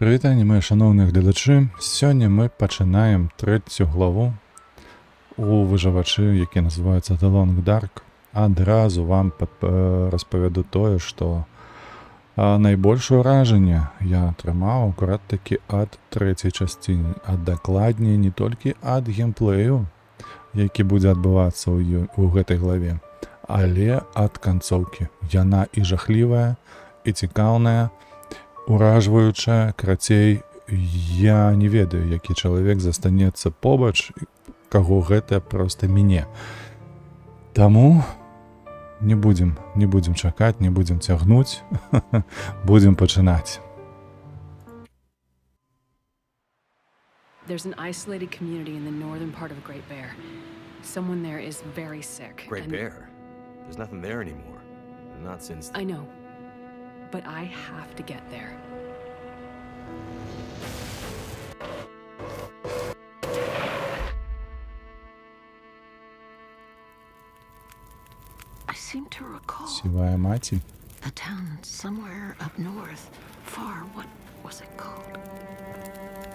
Прывітанне, мае шаноўныя гледачы. Сёння мы пачынаем трэцюю главу у выжывачы, які называецца The Long Dark. Адразу вам распавяду тое, што найбольшае ўражанне я атрымаў акурат такі ад трэцяй часціны, а дакладней не толькі ад геймплею, які будзе адбывацца ў гэтай главе, але ад канцоўкі. Яна і жахлівая, і цікаўная, уражваючая. Крацей, я не ведаю, які чалавек застанецца побач, каго гэта проста міне. Таму не будзем чакаць, не будзем цягнуць, будзем пачынаць. There's an isolated community in the northern part of Great Bear. Someone there is very sick. Great Bear? There's nothing there anymore. Not since... I know. But I have to get there. I seem to recall Сівая маці. a town somewhere up north, far. What was it called?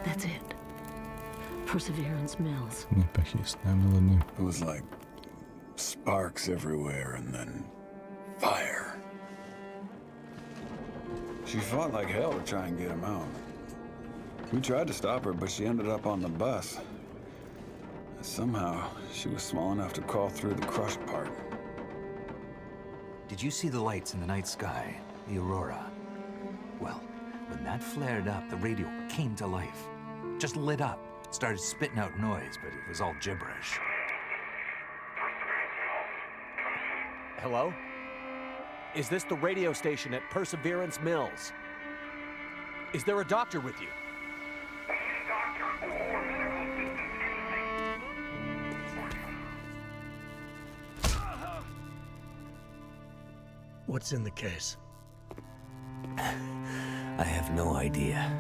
That's it. Perseverance Mills. Непохисная мелодия. It was like sparks everywhere and then fire. She fought like hell to try and get him out. We tried to stop her, but she ended up on the bus. Somehow, she was small enough to crawl through the crushed part. Did you see the lights in the night sky? The aurora? Well, when that flared up, the radio came to life. Just lit up. Started spitting out noise, but it was all gibberish. Hello? Is this the radio station at Perseverance Mills? Is there a doctor with you? What's in the case? I have no idea.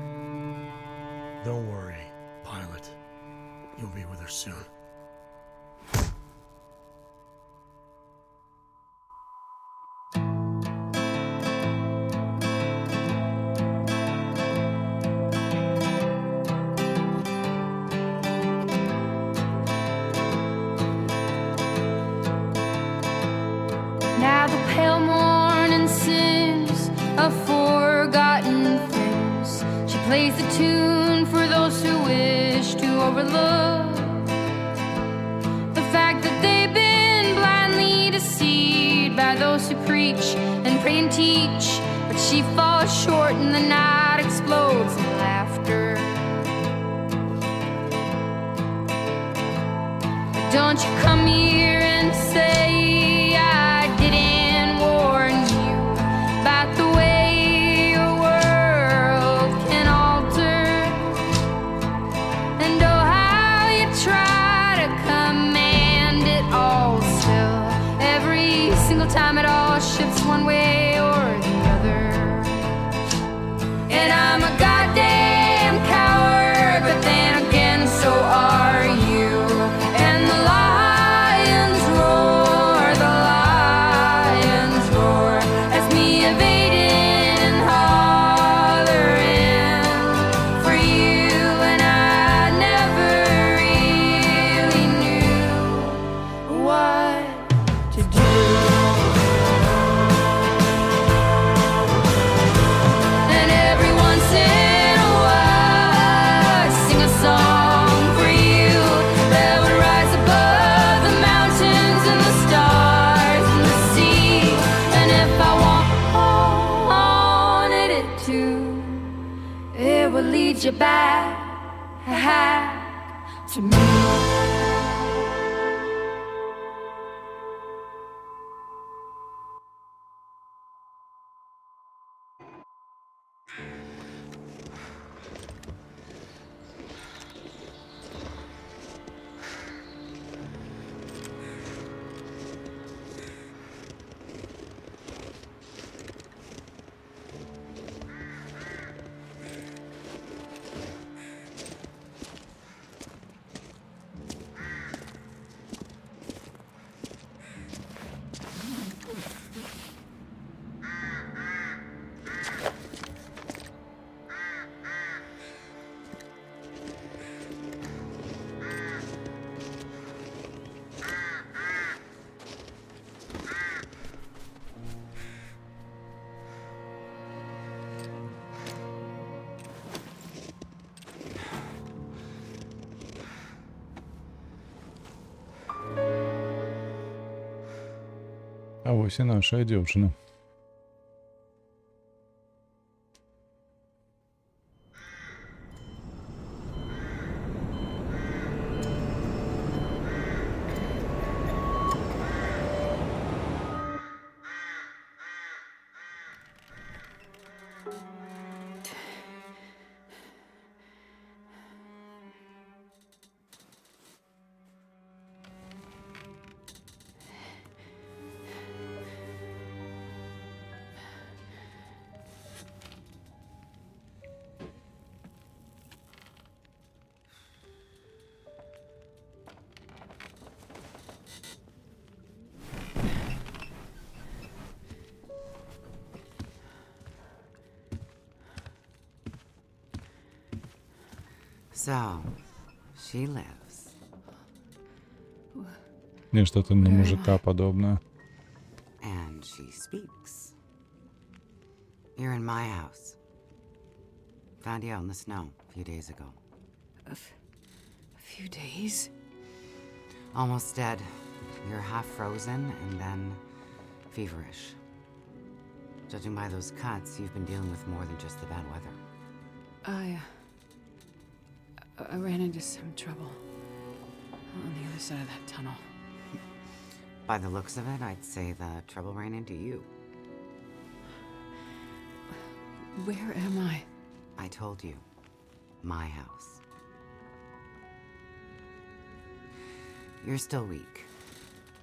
Don't worry, pilot. You'll be with her soon. Now the pale morning sings of forgotten things. She plays the tune for those who wish to overlook the fact that they've been blindly deceived by those who preach and pray and teach. But she falls short and the night explodes in laughter. Don't you come here and say time it all shifts one way or the other. And I'm a goddamn coward, but then again so are you. And the lions roar as me evading and hollering for you. And I never really knew what to do. Lead you back to me. А ось і наша дівчина. So, she lives. Не что-то на мужика подобное. And she speaks. You're in my house. Found you out in the snow a few days ago. A few days? Almost dead. You're half frozen and then feverish. Judging by those cuts, you've been dealing with more than just the bad weather. I ran into some trouble on the other side of that tunnel. By the looks of it, I'd say the trouble ran into you. Where am I? I told you. My house. You're still weak.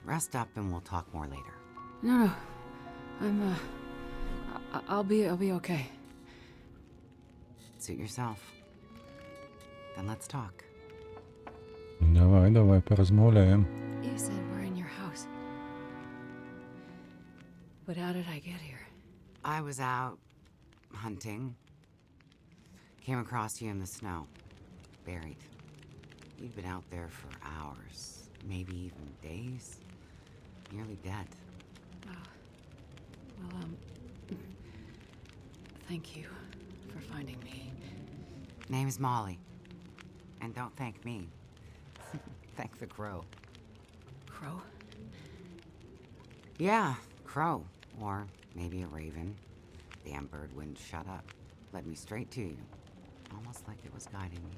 Rest up and we'll talk more later. No. I'm, I'll be okay. Suit yourself. Then let's talk. Давай, порозмовляємо. You said we're in your house. But how did I get here? I was out hunting. Came across you in the snow. Buried. You'd been out there for hours, maybe even days. Nearly dead. Well, thank you for finding me. Name's Molly. And don't thank me. Thank the crow. Crow? Yeah, crow. Or maybe a raven. Damn bird wouldn't shut up. Led me straight to you. Almost like it was guiding me.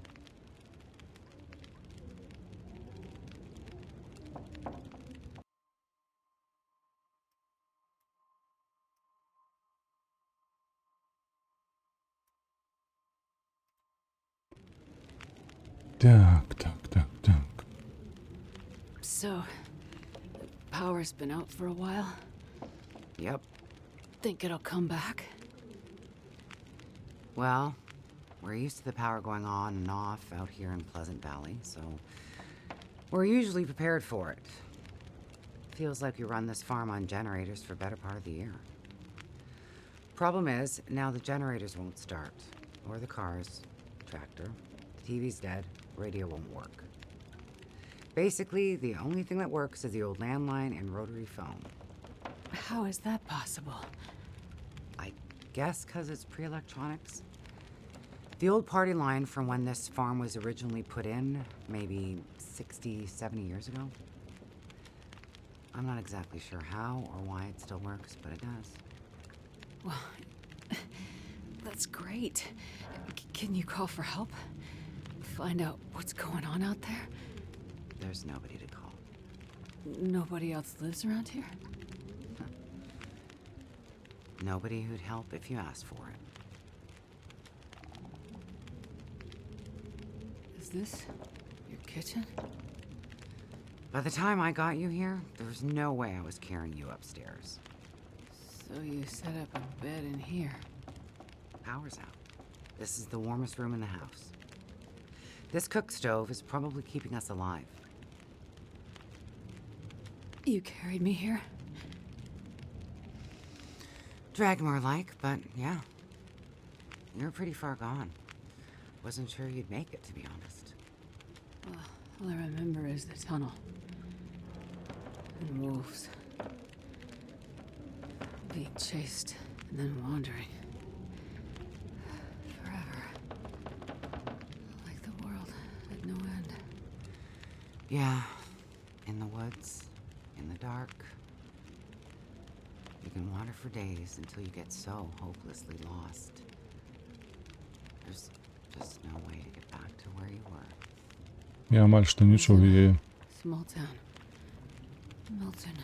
Так. So, the power's been out for a while. Yep. Think it'll come back? Well, we're used to the power going on and off out here in Pleasant Valley, so we're usually prepared for it. Feels like we run this farm on generators for better part of the year. Problem is, now the generators won't start. Or the cars, tractor. The TV's dead, radio won't work. Basically, the only thing that works is the old landline and rotary phone. How is that possible? I guess because it's pre-electronics. The old party line from when this farm was originally put in, maybe 60, 70 years ago. I'm not exactly sure how or why it still works, but it does. Well, that's great. Can you call for help? Find out what's going on out there? There's nobody to call. Nobody else lives around here? Nobody who'd help if you asked for it. Is this your kitchen? By the time I got you here, there was no way I was carrying you upstairs. So you set up a bed in here. Power's out. This is the warmest room in the house. This cook stove is probably keeping us alive. You carried me here? Drag more like, but yeah. You're pretty far gone. Wasn't sure you'd make it, to be honest. Well, all I remember is the tunnel. And wolves. Being chased and then wandering. Forever. Like the world had no end. Yeah. In the woods. In the dark. can wander for days until you get so hopelessly lost. There's just no way to get back to where you were. Я маль що не чув її. Small town. Milton.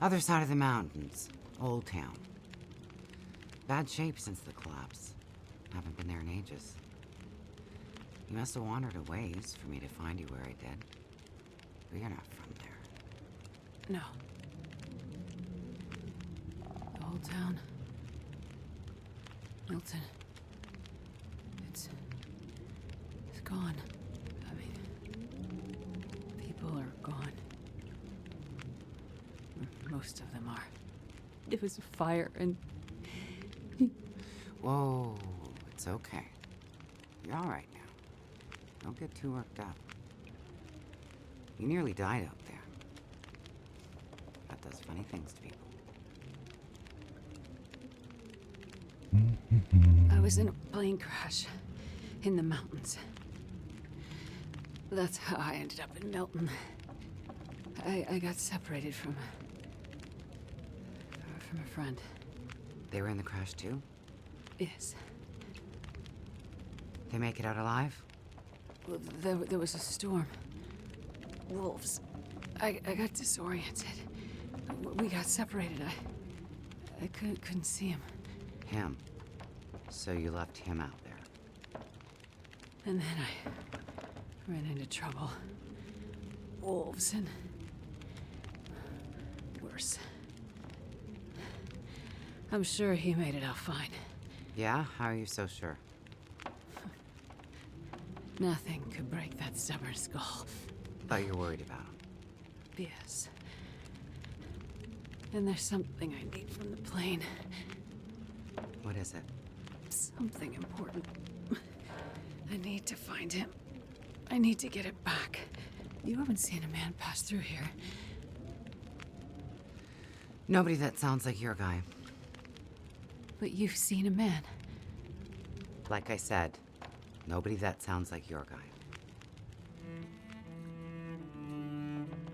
Other side of the mountains. Old town. Bad shape since the collapse. Haven't been there in ages. You must have wandered a ways for me to find you where I did. But you're not from there. No. The old town. Milton. It's gone. I mean, people are gone. Most of them are. It was a fire and... Whoa, it's okay. You're all right now. Don't get too worked up. You nearly died out there. That does funny things to people. I was in a plane crash in the mountains. That's how I ended up in Milton. I got separated from a friend. They were in the crash too? Yes. They make it out alive? Well, there was a storm. Wolves. I got disoriented. We got separated. I couldn't see him. Him. So you left him out there. And then I ran into trouble. Wolves and... worse. I'm sure he made it out fine. Yeah? How are you so sure? Nothing could break that stubborn skull. But you're worried about him. Yes. And there's something I need from the plane. What is it? Something important. I need to find him. I need to get it back. You haven't seen a man pass through here. Nobody that sounds like your guy. But you've seen a man. Like I said, nobody that sounds like your guy.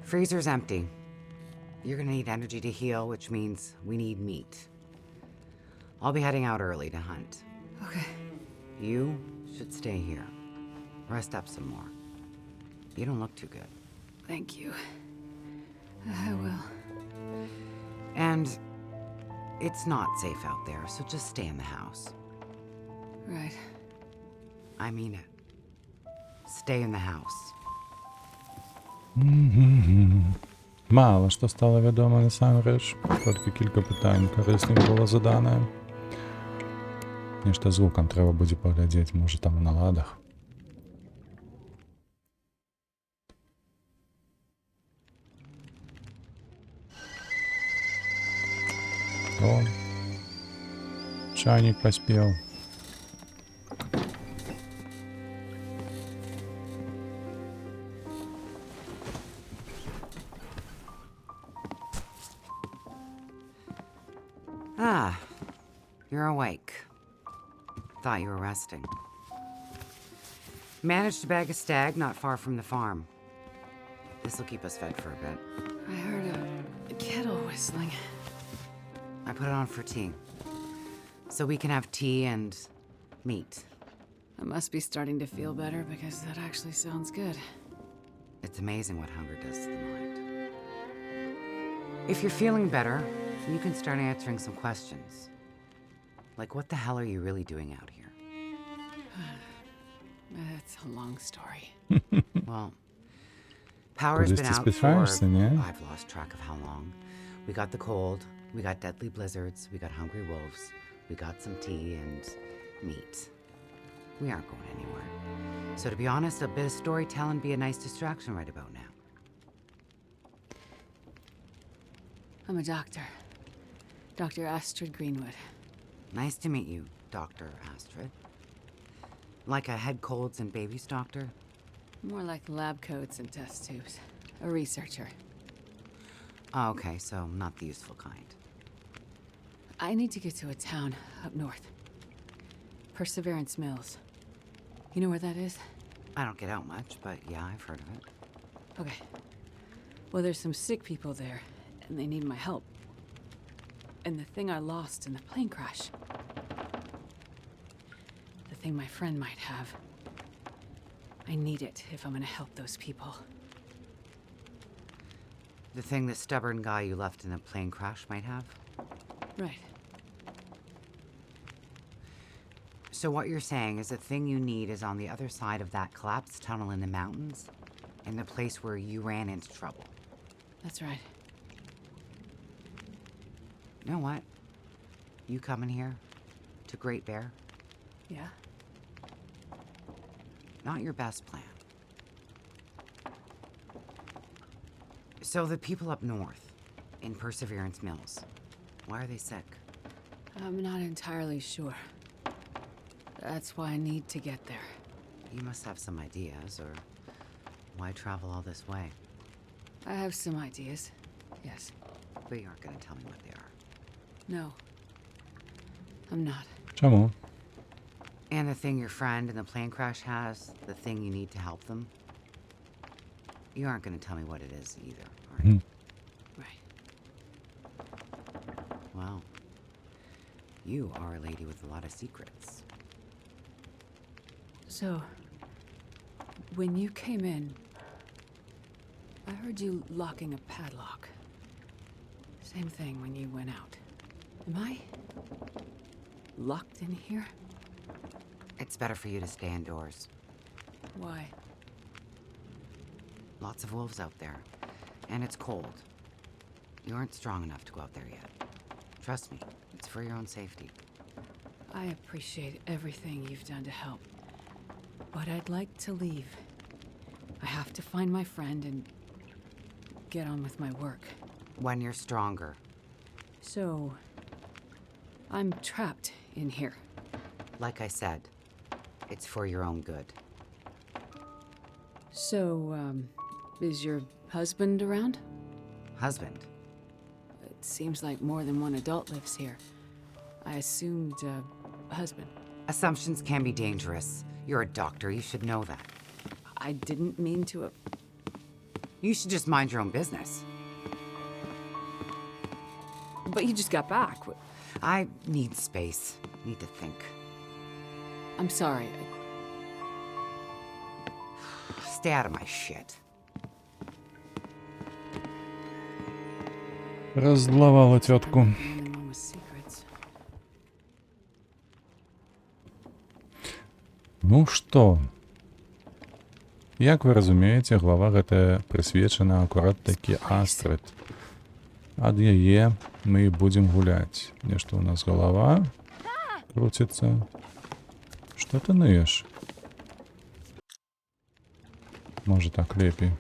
Freezer's empty. You're gonna need energy to heal, which means we need meat. I'll be heading out early to hunt. Okay. You should stay here. Rest up some more. You don't look too good. Thank you. I will. And it's not safe out there, so just stay in the house. Right. I mean it. Stay in the house. Мало що стало відомо насамрэч, толькі кілька пытань карысных было задане. Нешта звукам трэба будзе паглядзець, можа там у наладах. О, чайник поспел. Ah, you're awake. Thought you were resting. Managed to bag a stag not far from the farm. This'll keep us fed for a bit. I heard a kettle whistling. I put it on for tea. So we can have tea and meat. I must be starting to feel better because that actually sounds good. It's amazing what hunger does to the mind. If you're feeling better, you can start answering some questions. Like, what the hell are you really doing out here? It's a long story. Well, power's been out for... I've lost track of how long. We got the cold, we got deadly blizzards, we got hungry wolves, we got some tea and meat. We aren't going anywhere. So to be honest, a bit of storytelling be a nice distraction right about now. I'm a doctor. Dr. Astrid Greenwood. Nice to meet you, Dr. Astrid. Like a head colds and babies doctor? More like lab coats and test tubes. A researcher. Oh, okay, so not the useful kind. I need to get to a town up north. Perseverance Mills. You know where that is? I don't get out much, but yeah, I've heard of it. Okay. Well, there's some sick people there, and they need my help. And the thing I lost in the plane crash. The thing my friend might have. I need it if I'm gonna help those people. The thing the stubborn guy you left in the plane crash might have? Right. So what you're saying is the thing you need is on the other side of that collapsed tunnel in the mountains, in the place where you ran into trouble. That's right. You know what? You coming here? To Great Bear? Yeah? Not your best plan. So the people up north, in Perseverance Mills, why are they sick? I'm not entirely sure. That's why I need to get there. You must have some ideas, or why travel all this way? I have some ideas. Yes. But you aren't gonna tell me what they are. No. I'm not. Чому? And the thing your friend in the plane crash has, the thing you need to help them, you aren't gonna tell me what it is either, are you? Right. Well, you are a lady with a lot of secrets. So, when you came in, I heard you locking a padlock. Same thing when you went out. Am I locked in here? It's better for you to stay indoors. Why? Lots of wolves out there, and it's cold. You aren't strong enough to go out there yet. Trust me, it's for your own safety. I appreciate everything you've done to help, but I'd like to leave. I have to find my friend and get on with my work. When you're stronger. So, I'm trapped in here. Like I said, it's for your own good. So, is your husband around? Husband? It seems like more than one adult lives here. I assumed, husband. Assumptions can be dangerous. You're a doctor, you should know that. I didn't mean to. You should just mind your own business. But you just got back. I need space. Need to think. I'm sorry. Stay out of my shit. Раззловала тетку. Anyone with secrets. Ну што, як вы разумееце, глава гэтая прысвечана акурат такі Астрид. Ад яе мы і будзем гуляць. Нешта ў нас голова крутіцца. Што ты ныеш? Можа так лепей.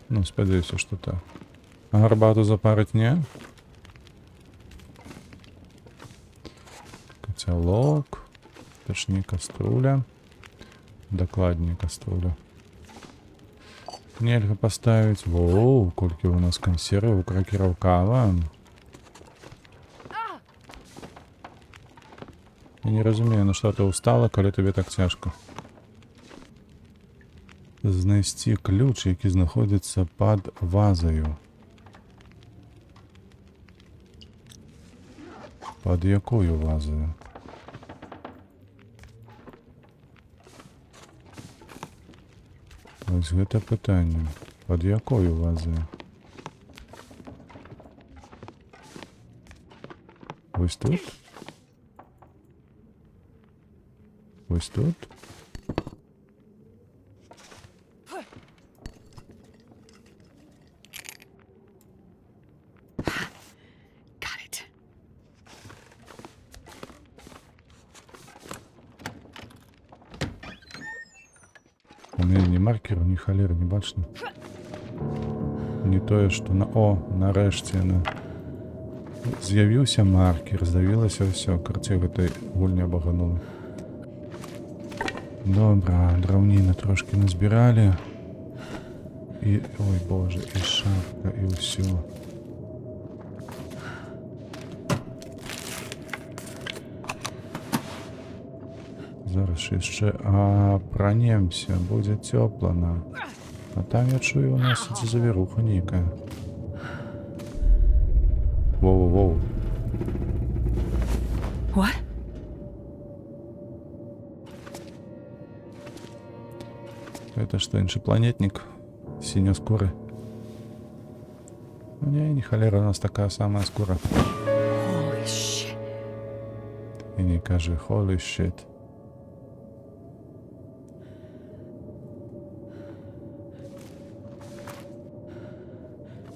Ну, спадзяюся, што так. А гарбату запарыць не? Кацялок. Точнее, каструля. Дакладней, каструля. Нельга поставить. Воу, колькі у нас консерваў, кракераў, кава. Я не разумею, на што ты устала, калі табе так цяжка. Знайсці ключ, які знаходзіцца пад вазаю. Пад якою вазаю? Ось гэта пытанне. Пад якою вазаю? Ось тут? Ось тут? Got it. У мяне ні маркеру, ні халеры не бачна. Не тое, што на... О, нарэшце яна. З'явіўся маркер, здавілася ўсё, карце гэтай гульні абаганула. Добра, драўніны трошкі назбіралі. І, ой боже, і шапка, і ўсё. Зараз яшчэ апранемся, будзе цёпла нам. А там, я чую, у нас завіруха нейкая. Воу-воу-воу. What? Это что, инопланетник? Синескурый? Не холера, у нас такая самая скоро. Holy shit. И не кажи, holy shit.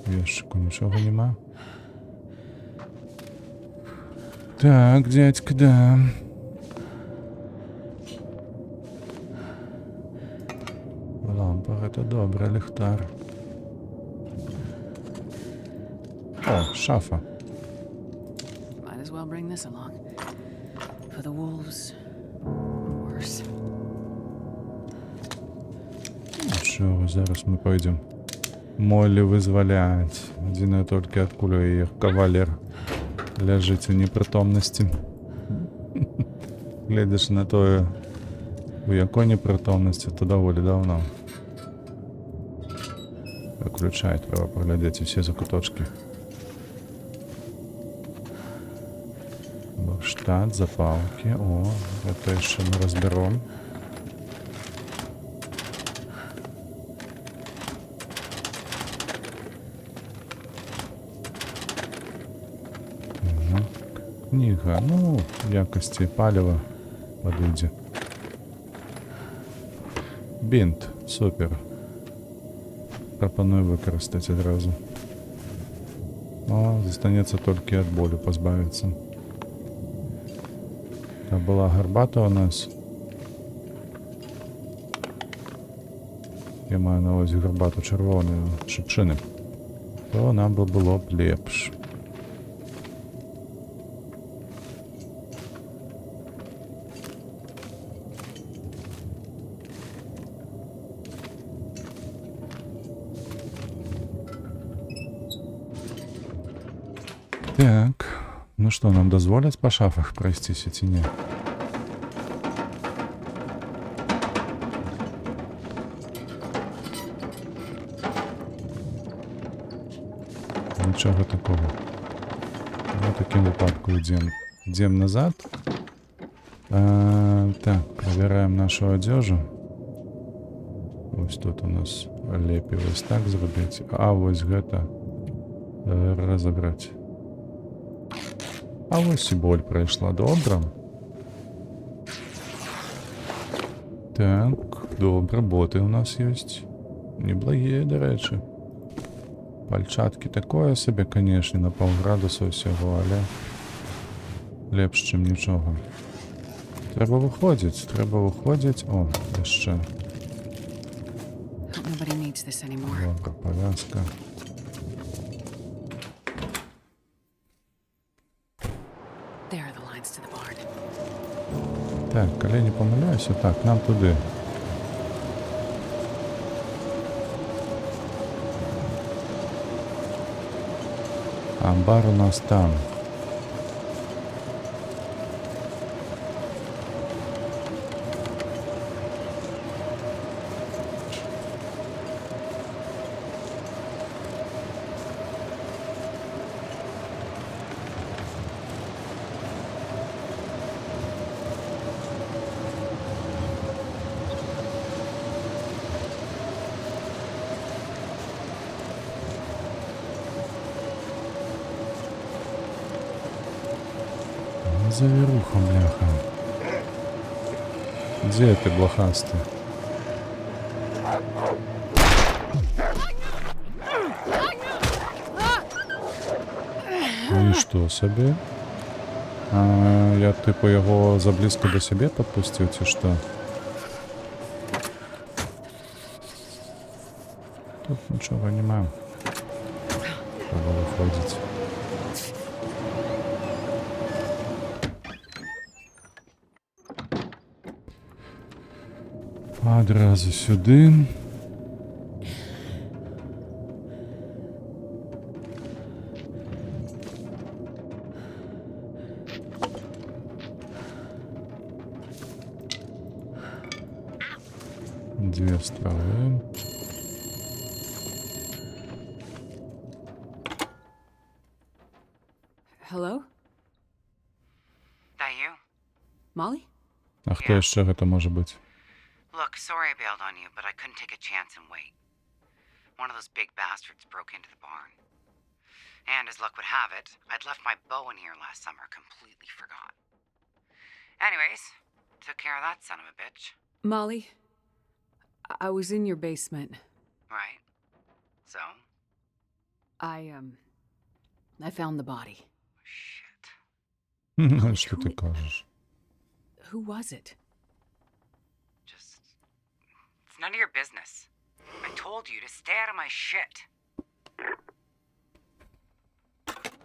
Ящику нічого нема. Так, дядька, да. Лампа, это добре, ліхтар. О, шафа. Might as well bring this along. For the wolves. Worse. Що, зараз ми пойдем. Молли визволять. Один тільки откуда її кавалер лежить у непритомності. Глядиш на то, у якої непритомності, то доволі давно. Виключай, треба поглядати всі закуточки. Штат, запалки. О, это ще ми розберемо. Книга, ну, в якості палива подойде. Бінт, супер. Пропоную використати одразу. О, застанеться тільки від болю позбавитися. Та була гарбата у нас. Я маю на увазі гарбату червоної шипшини. То нам би було б лепш. Так, ну что, нам дозволят по шафах пройтись ці ні? Нічого такого. Ну, в таким випадку йдемо назад. Так, проверяем нашу одежу. Ось тут у нас лепі ось так зробити. А ось гэта розібрати. А ось і боль пройшла, добре. Так, добре, боти у нас є. Неблагие, до речі. Пальчатки такое собі, конечно, на полградуса всього, але лепш, чим нічого. Треба виходить. О, ще. Nobody needs this anymore. Добре, пов'язка. There are the lines to the barn. Так, коли не помиляюся, так, нам туди. Амбар у нас там. Заверуха, бляха. Где ты, блохастый? Ну і що собі? Я типу його заблизько до себе підпустив, чи що? Тут нічого немає. Треба виходити. Одразу сюди. Две стрелы. Hello? Diane? А хто ще гэта може бути? Look, sorry I bailed on you, but I couldn't take a chance and wait. One of those big bastards broke into the barn. And as luck would have it, I'd left my bow in here last summer, completely forgot. Anyways, took care of that son of a bitch. Molly, I was in your basement. Right. So? I found the body. Shit. Що ти кажеш? Who was it? Just... It's none of your business. I told you to stay out of my shit.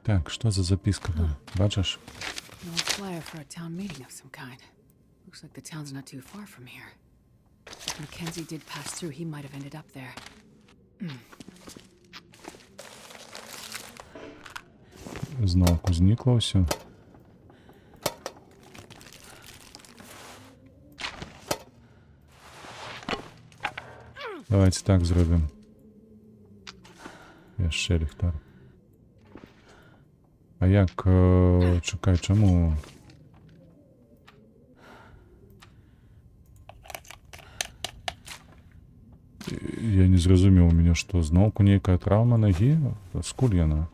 Так, що за записка там? Бачиш? An old flyer for a town meeting of some kind. Looks like the town's not too far from here. If Mackenzie did pass through, he might have ended up there. Знову зникло все. Давайте так зробимо. Я ще ліхтар. А як... Чекай, чому... Я не зрозумів, у мене що, знову нейкая травма ноги? Скуль яна?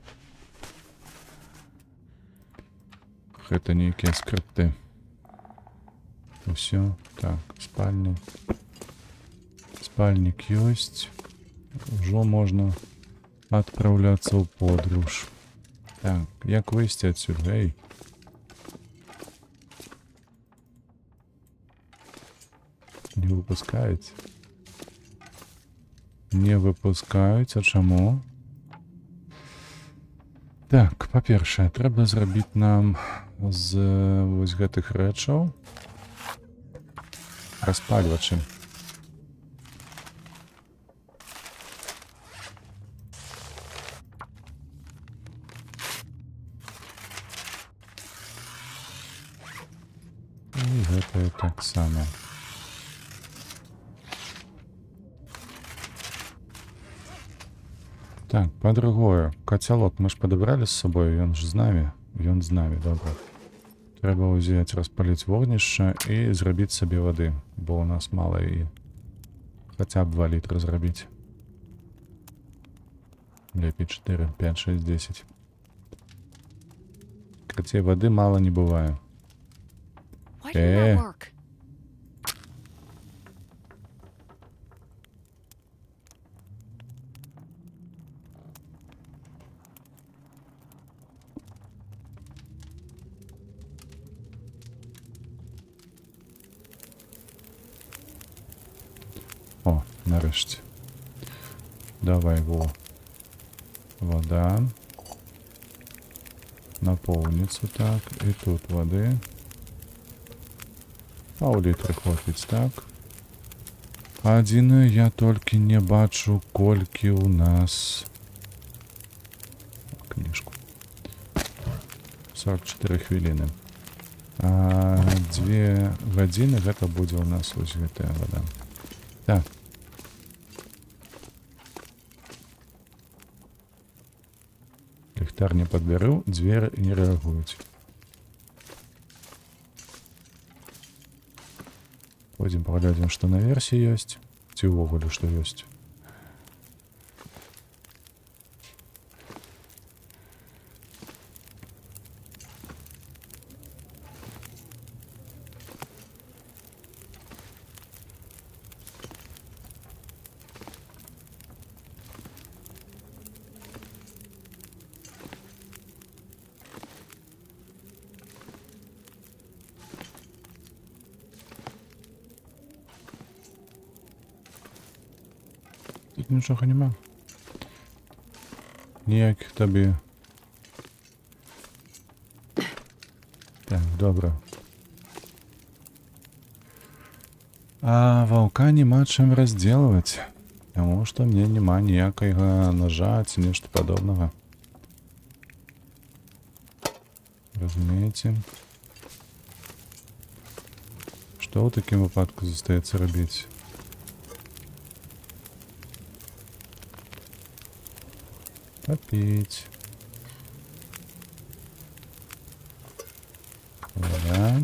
Гэта нейкія скрипты. Все, так, спальник. Спальник есть. Уже можно отправляться в подорож. Так, як вийти отсюда? Эй. Не выпускають. Не выпускаюць, а чаму? Так, па-першае, трэба зрабіць нам з вось гэтых рэчаў распальвачы. І гэтае таксама. Так, па-другое, кацялок мы ж падабралі з сабой, ён ж з намі. Ён з намі, добра. Трэба ўзяць, распаліць вогнішча і зрабіць сабе вады, бо у нас мала і хаця б 2 літра зрабіць. Лепей 4, 5, 6, 10. Крацей, вады мала не бывае. О, нарешті. Давай, во. Вода. Наповниться так. І тут води. Пол-літра хватить, так. Адзінае, я толькі не бачу, колькі у нас... Книжку. 44 хвіліны. А 2 гадзіны гэта будзе у нас вось гэтая вода. Так. Ліхтар не падбяру, дзверы не рэагуюць. Пойдем поглядим, что на версии есть. Ці ўвогуле, что есть. Тут нічого нема. Ніяких тобі. Так, добре. А ваўка нема чым раздзелваць. Таму што мне няма ніякага ножа ці нешта падобнага. Разумееце? Што ў такім выпадку застаецца рабіць? Попить. Вода.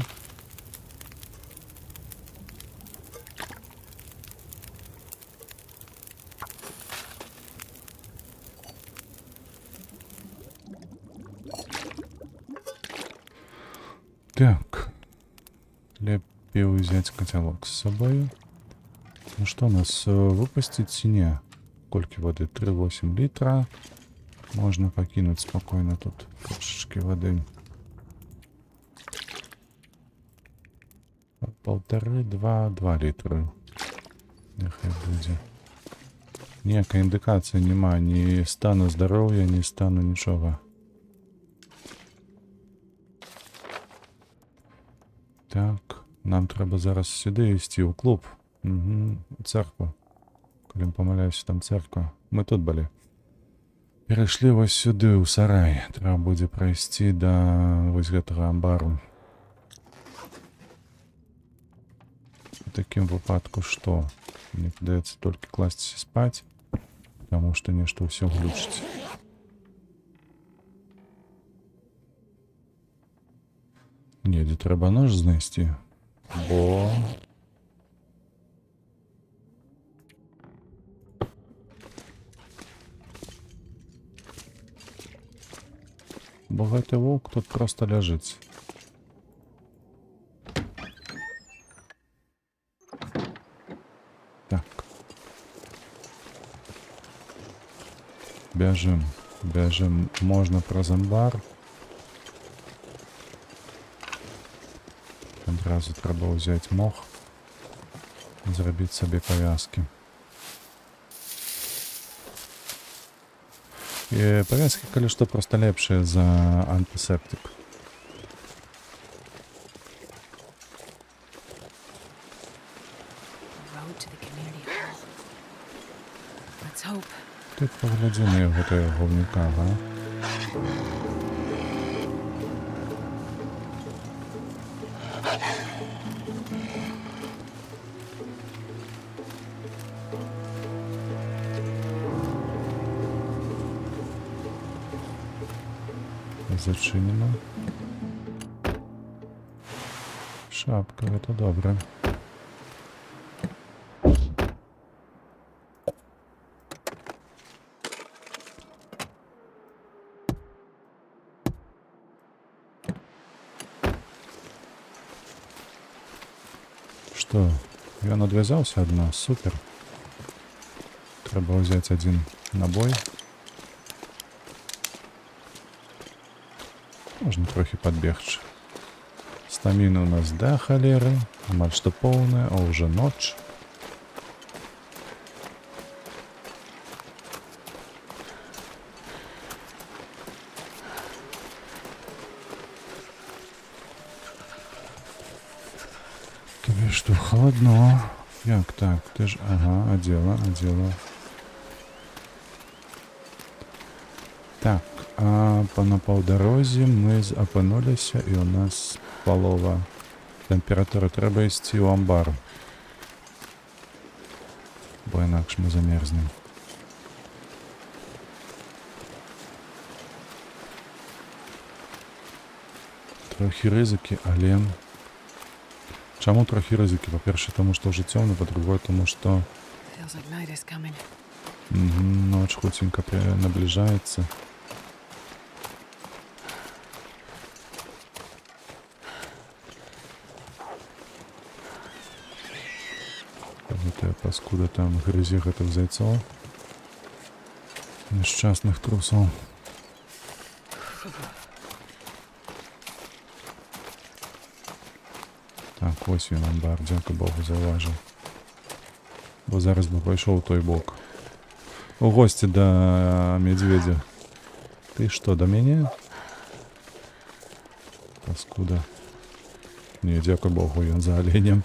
Так. Лепей взять котелок с собой. Ну что, нас выпустить сине? Сколько воды? 3,8 литра. Можно покинуть спокойно тут трошечки воды. 1,5-2 літри. Нехай буде. Ніяка індикація нема ні стану здоров'я, ні стану нічого. Так, нам треба зараз сюди йти, у клуб. Угу, церква. Коли не помиляюся, там церква. Ми тут були. Перейшли ось сюди, у сарай. Треба буде пройти до ось гэтага амбару. В таким выпадку что? Мне придется только класть спать, потому что нечто все глючить. Ні, де треба нож знести, бо... Богатый волк тут просто лежит. Так. Бежим. Бежим. Можно праз амбар. Одразу треба взять мох. Зробити собі пов'язки. І пов'язки, коли що, просто лепшие за антисептик. Ти погляди на його того говнюка, га? Зачинено. Шапка, это добре. Что? Я надвязался одна, супер. Треба взять один набой. Можно трохи подбегче. Стамина у нас до холеры. Амаль что полная, а уже ночь. Тебе что, холодно? Як так? Ты ж... Ага, одела. Так, а на паўдорозі мы апынуліся, і у нас палова тэмпературы. Трэба ісці ў амбар, бо інакш мы замерзнем. Трохі рызыкі, але... Чаму трохі рызыкі? Па-першае, таму што ўжо цёмна, па-другое, таму што... Ноч хуценька наближаецца. Гэтая паскуда там грызе гэтых зайцоў. Няшчасных трусоў. Так, ось ён амбар, дзякуй Богу, заўважыў. Бо зараз бы пайшоў у той бок. У гости до медведя. Ты что, до меня? Паскуда. Не, дякую Богу, ён за оленем.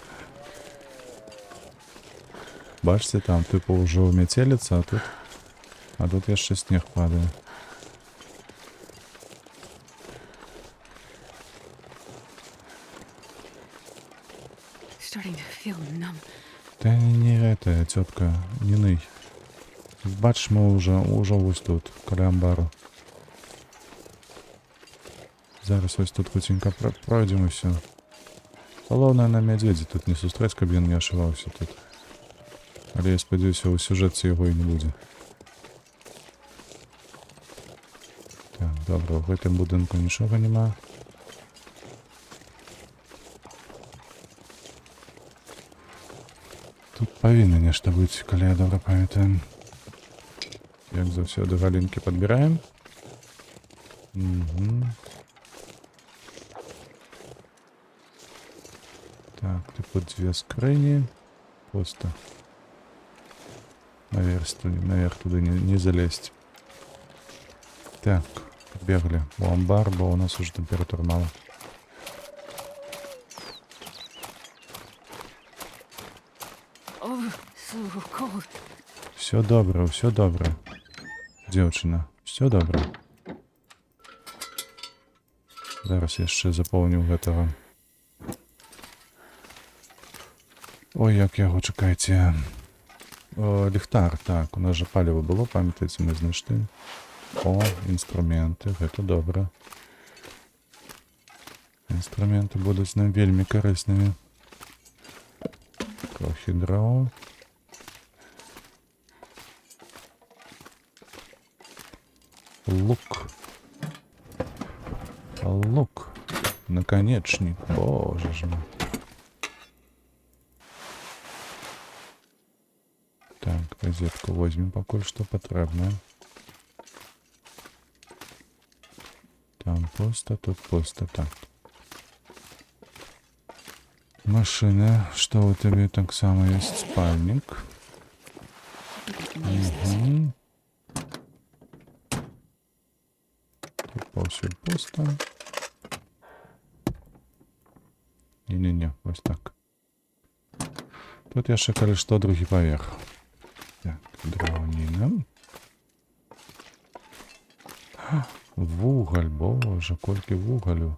Бачите, там типа уже метелица, а тут яшчэ снег падае. Да не это, тетка, не ной. Бачиш, мы уже ось тут, каля амбару. Зараз ось тут хуценька пройдем и все. Головне на медведя тут не сустрэць, каб ён не ошиваўся тут. Але я спадзяюся, у сюжэце яго і не будзе. Так, добра, в гэтым будынку нічога няма. Тут павінна нешта быць, калі я добра памятаю. Як заўсёды галінкі падбіраем. Угу. Так, тут две скрыни. Просто наверх туда не залезть. Так, бегали в амбар, бо у нас уже температура мало. Oh, so cold. Все добре. Дзяўчына, все добре. Зараз яшчэ запоўню гэтага. Ой, як яго чакайце. Ліхтар, так, у нас жа паліва было, памятаеце, мы знайшлі. О, інструменты, гэта добра. Інструменты будуць нам вельмі карыснымі. Трохі драў. Лук. Лук. Наконечник. Боже ж мой. Так, розетку возьмем пакуль што патрэбна. Там пусто, тут пусто. Так. Машина. Что у тебя так само есть? Спальник. Угу. Тут повсюду пусто. Не-не-не, вот так. Тут яшчэ калі што другі паверх. Так, драўніна. Вугаль, боже, колькі вугалю.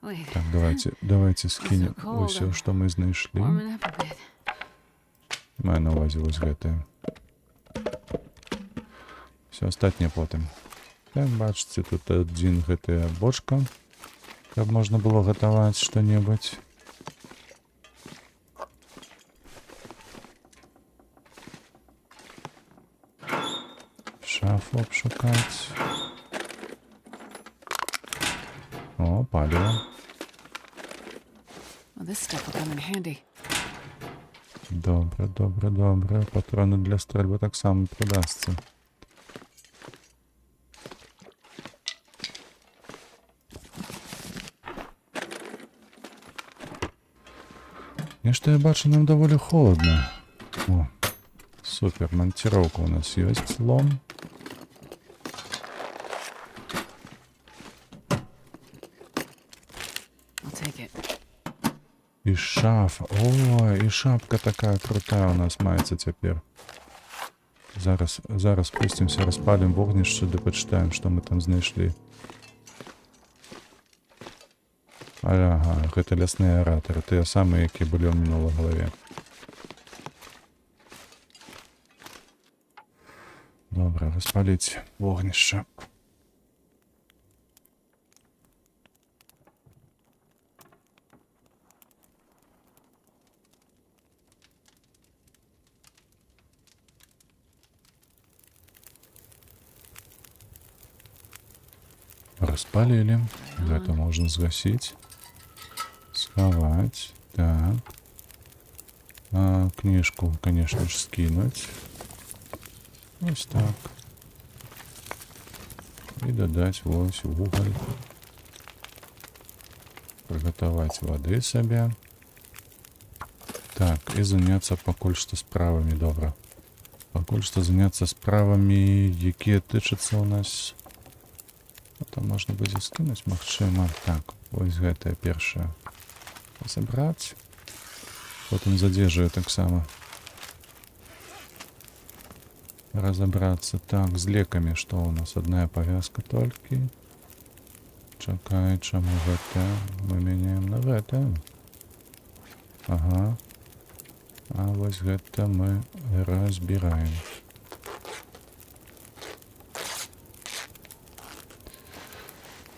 Так, давайте скинем усё, што мы знайшлі. Маю на увазе вось гэтае. Все астатняе потым. Так, бачыце, тут адзін гэтая бочка, каб можна было гатаваць што-небудзь. Шафу обшукаць. О, паліва. Добре. Патроны для стрельбы таксама придасться. Нешта я бачу, нам даволі холодно. О, супер, монтировка у нас есть, лом. І шафа. О, і шапка такая крутая у нас маецца цяпер. Зараз спусцімся, распалім вогнішча, ды пачытаем, што мы там знайшлі. Ага, гэта лясныя аратары, тыя самыя, якія былі ў мінулай галаве. Добра, распаліць вогнішча. Распалили. Это можно сгасить. Сховать. Так. Книжку, конечно же, скинуть. Вот так. И додать вось уголь. Приготовить воды себе. Так, и заняться покуль что справами, добро. Покуль что заняться справами, якія тычацца у нас. Там можна будзе скінуць, магчыма. Так, вось гэтае першае забраць. Потым з адзежаю таксама разобрацца. Так, з лекамі што у нас? Адная павязка толькі. Чакай, чаму гэта? Мы мяняем на гэта. Ага. А вось гэта мы разбіраем.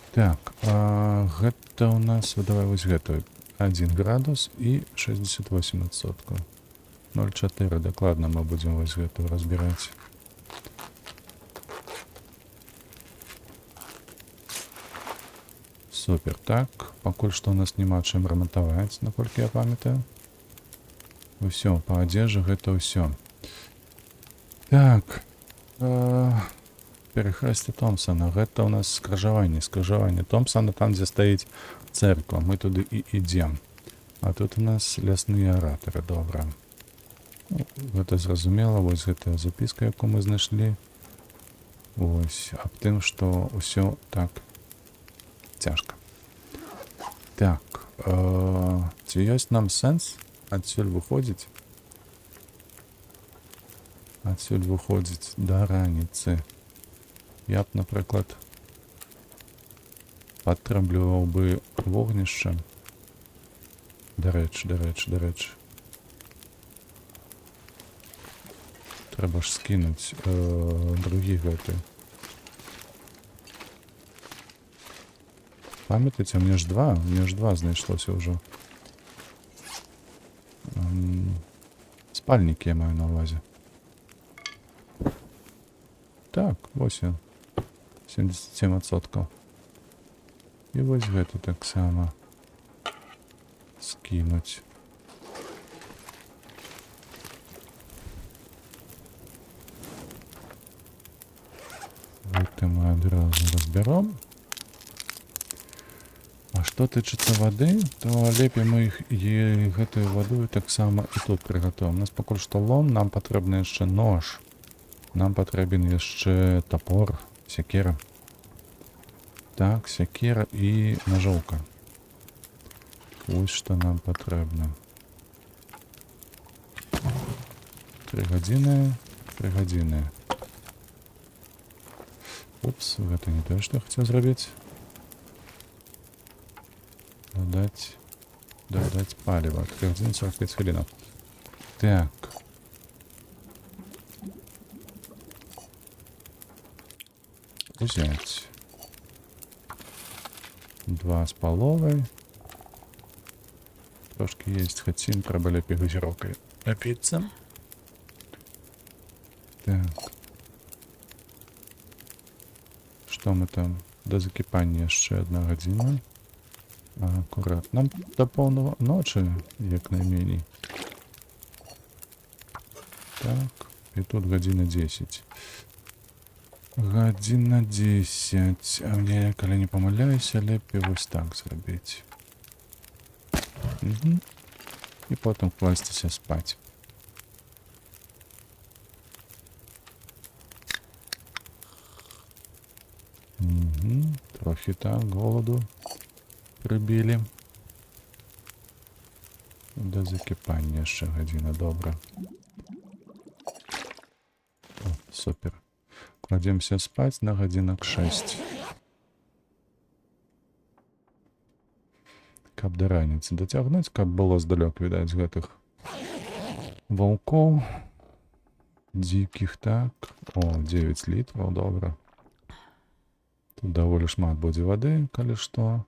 Так, гэта у нас, давай вось гэтую, 1 градус і 68%. 0,4 дакладна мы будзем вось гэтую разбіраць. Супер, так, пакуль што у нас няма чым рамантаваць, наколькі я памятаю. Усё, па адзежы гэта ўсё. Так. Перехрэсце Томпсона. Гэта ў нас скрыжаванне. Скрыжаванне Томпсона, там, дзе стаіць цэрква. Мы туды і ідзем. А тут у нас лясныя аратары. Добра. Ну, гэта зразумела. Вось гэтая запіска, якую мы знайшлі. Вось. Аб тым, што ўсё так цяжка. Так. Ці ёсць нам сэнс адсюль выходзіць? Адсюль выходзіць да раніцы. Я б, напрыклад, падтрымліваў бы вогнішча. Дарэчы. Трэба ж скінуць другі гэты. Памятаеце, мне ж два знайшлося ўжо. Спальнікі я маю на ўвазе. Так, вось ён. 77%. І вось гэта таксама скінуць. Гэта мы адразу разбяром. А што тычыцца вады, то лепей мы гэтую ваду таксама і тут прыгатуем. У нас пакуль што лом, нам патрэбны яшчэ нож. Нам патрэбен яшчэ топор, сякера. Так, сякера і ножоўка. Вось што нам патрэбна. 3 гадзіны. Упс, гэта не тое, што я хацеў зрабіць. Додать паліва. 3 гадзіны 45 хвілінаў. Так. Взять 2,5. Трошки есть хотим, трэба лепей газіроўкай напіцца. Так. Што мы там? До закіпання яшчэ 1 гадзіна. Акурат. Нам до поўнага ночы, як найменей. Так. І тут гадзіна 10. Гадзіна 10. А мне, калі не памыляюся, лепей вось так зрабіць. І потым класціся спаць. Трохи так, голаду прыбілі. До закіпання яшчэ гадзіна, добра. О, супер. Кладземся спаць на гадзінак 6. Каб да раніцы дацягнуць, каб было здалёк відаць гэтых ваўкоў дзікіх, так. О, 9 літраў, добра. Тут даволі шмат будзе вады, калі што.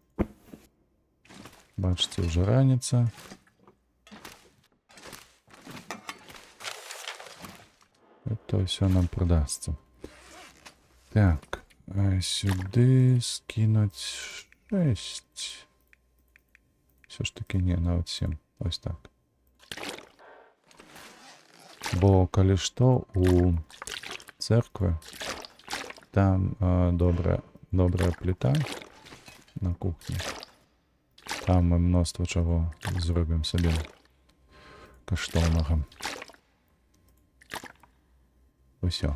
Бачыце, ўжо раніца. Это ўсё нам прыдасца. Так, сюды скінуць 6. Все ж таки не, нават 7. Ось так. Бо калі што, у церквы там добрая пліта на кухні. Там мы мноства чаго зробім сабе каштоўнага. Усё.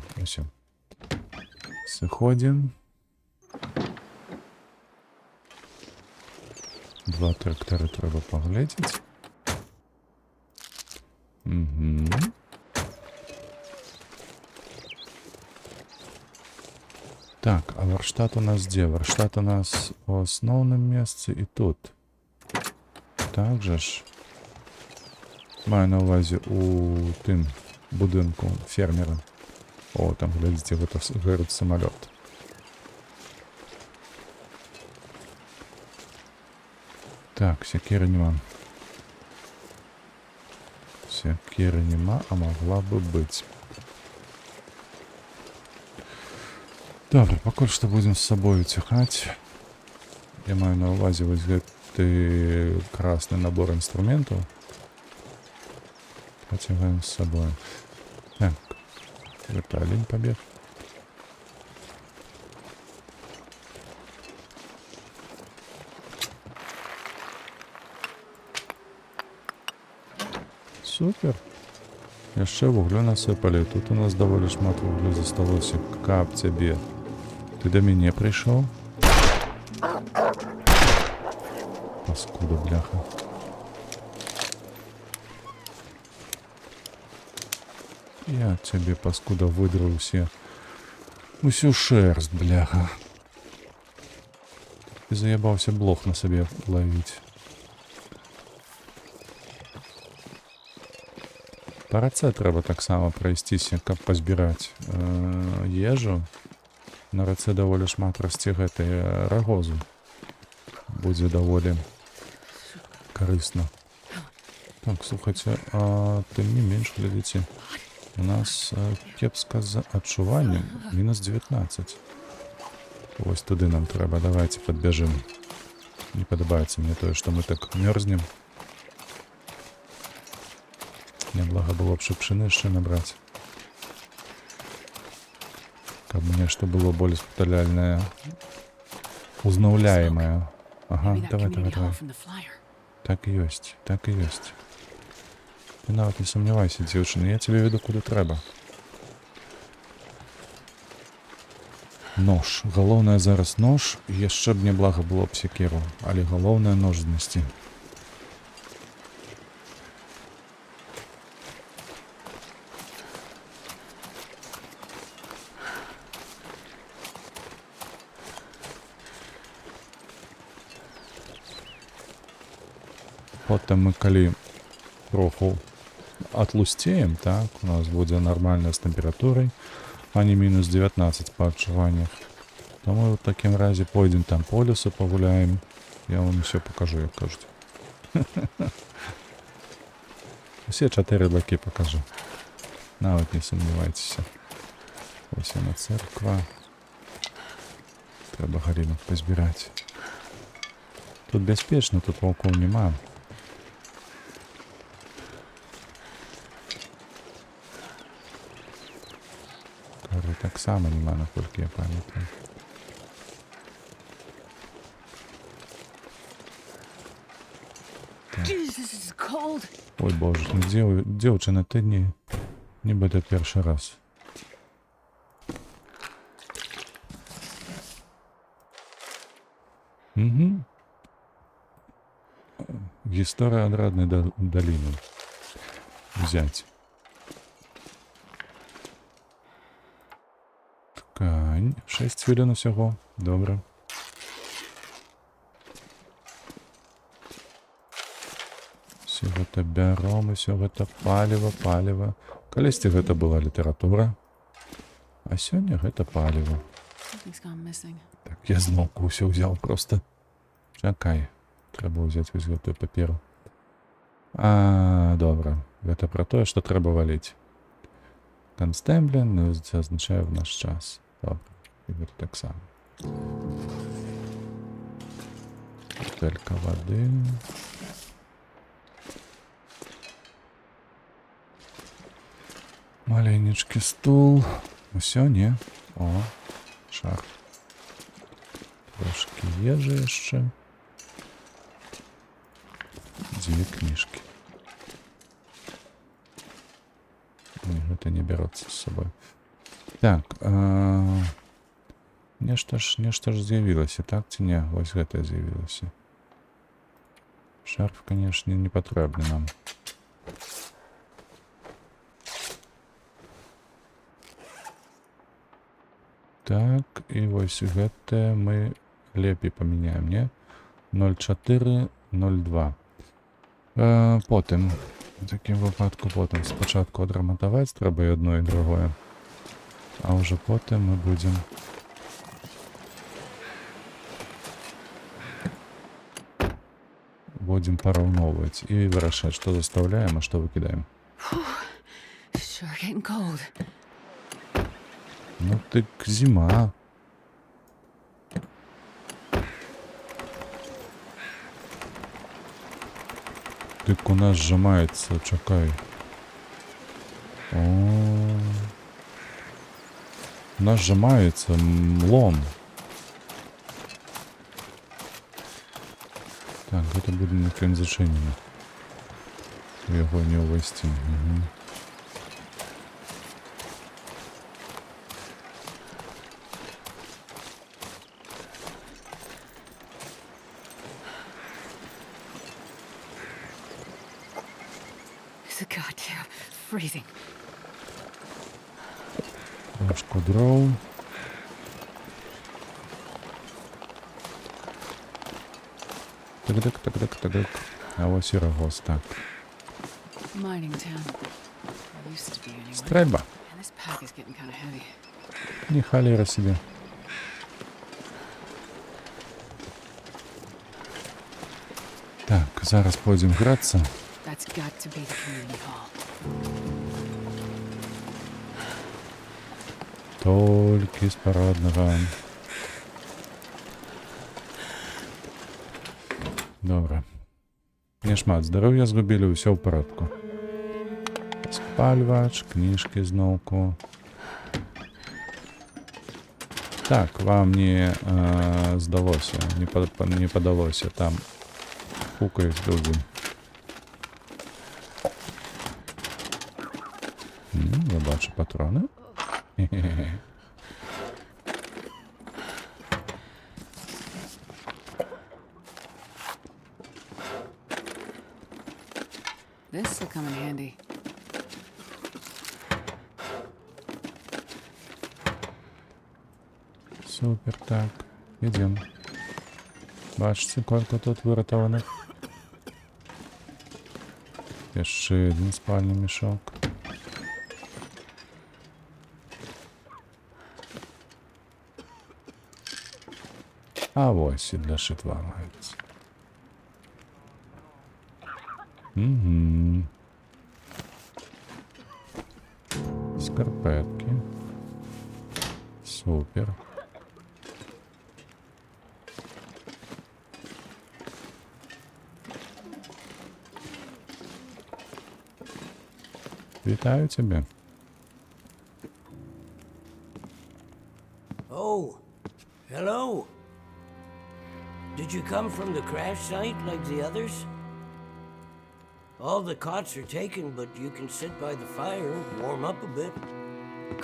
Сыходзім. 2 трактары трэба паглядзець. Так, а варштат у нас дзе? Варштат у нас у асноўным месцы і тут. Так жа ж. Маю на ўвазе у тым будынку фермера. О, там, глядзіце, гэта горыць самалёт. Так, сякеры няма. Сякеры няма, а могла бы быць. Добре, пакуль што будзем з сабою ціхаць. Я маю на ўвазе вось гэты красны набор інструментаў. Потягаем с собой. Так. Это олень побег. Супер. Яшчэ вуглю насыпалі. Тут у нас даволі шмат вуглю засталося. Каб цябе. Ты да мяне прыйшоў? Паскуда, бляха. Я цябе, паскуда, выдраў усю шерсть, бляха. Ты заебаўся блох на сабе ловіць. Па рацэ трэба таксама прайсціся, каб пазбіраць ежу. На рацэ даволі шмат расце гэтай рагозу. Будзе даволі карысна. Так, слухайце, тым не менш, глядзіце. У нас кепска з адчуваннем. Мінус 19. Вось туды нам трэба. Давайте падбяжым. Не падабаецца мне тое, што мы так мёрзнем. Няблага было б шыпшыны яшчэ набраць. Каб нешта было более спыталяльнае. Узнаўляемае. Ага, давай. Так і ёсць, так і ёсць. Ты нават не сумнявайся, дзяўчына, я цябе веду куды трэба. Нож. Галоўнае зараз нож. Яшчэ б няблага было б секеру, але галоўнае нож знайсці. Потым мы калі троху атлусцеем, так, у нас будзе нармальна з тэмпературай, а не мінус 19 па адчуваннях. То мы ў такім разе пойдзем там по лесу пагуляем. Я вам усё покажу, як кажуць. Усе 4 бакі покажу. Нават не сумнявайцеся. Ось яна церква. Трэба галінак пазбіраць. Тут бяспечна, тут ваўкоў няма. Таксама нема, наколькі я памятаю. Ой, боже, ну дзеўчына, ты нібыта першы раз. Угу. Гісторыя адраднай даліны. Взять. Ткань. 6 хвілін усяго. Добре. Все гэта бяром, усё гэта паліва. Калісьці гэта была літаратура. А сёння гэта паліва. Так, я зноўку ўсё ўзяў просто. Чакай. Трэба ўзяць вось гэтую паперу. Добра. Гэта пра тое, што трэба валіць. Констемблен означае в наш час. Добре. І гэта таксама. Бутэлька вады. Маленечкі стул. Усё, не? О, шар. Трошки ежы яшчэ. 2 кніжкі. Гэта не бярэцца з сабой. Так, нешта ж з'явілася, так ці не? Вось гэта з'явілася. Шарф, канешне, не патрэбны нам. Так, і вось гэта мы лепей памяняем, не? 0402. Потым, в такім выпадку, потым спачатку адрамантаваць трэба і одно, і другое. А ўжо потым мы будзем параўноўваць і вырашаць, што заставляем, а што выкідаем. Ну так зима. Так у нас сжимается, чакай. О. Нажимається млом. Так, это буде не зачинено. Його не увести. Угу. It's goddamn freezing. Трошку дров. Так. А ось і рогоз, так. Mining town. Or used to be anyway. Стрельба. And this pack is getting kind of heavy. Ні халіра собі. Так, зараз пойдемо гратися. That's got to be the community hall. Тільки з парадного. Добре. Не шмат здоров'я згубили, все в порядку. Спалювач, книжки знову. Так, вам не здалося, не подалося, там пукають люди. Я бачу патрони. Хе-хе-хе. This will come in handy. Супер, так. Идем. Бачите, сколько тут вирятованих. Є ще один спальний мішок. А ось і для шитва мається. Угу. Скарпетки. Супер. Вітаю тебе. Oh, hello. Did you come from the crash site like the others? All the cots are taken, but you can sit by the fire, warm up a bit.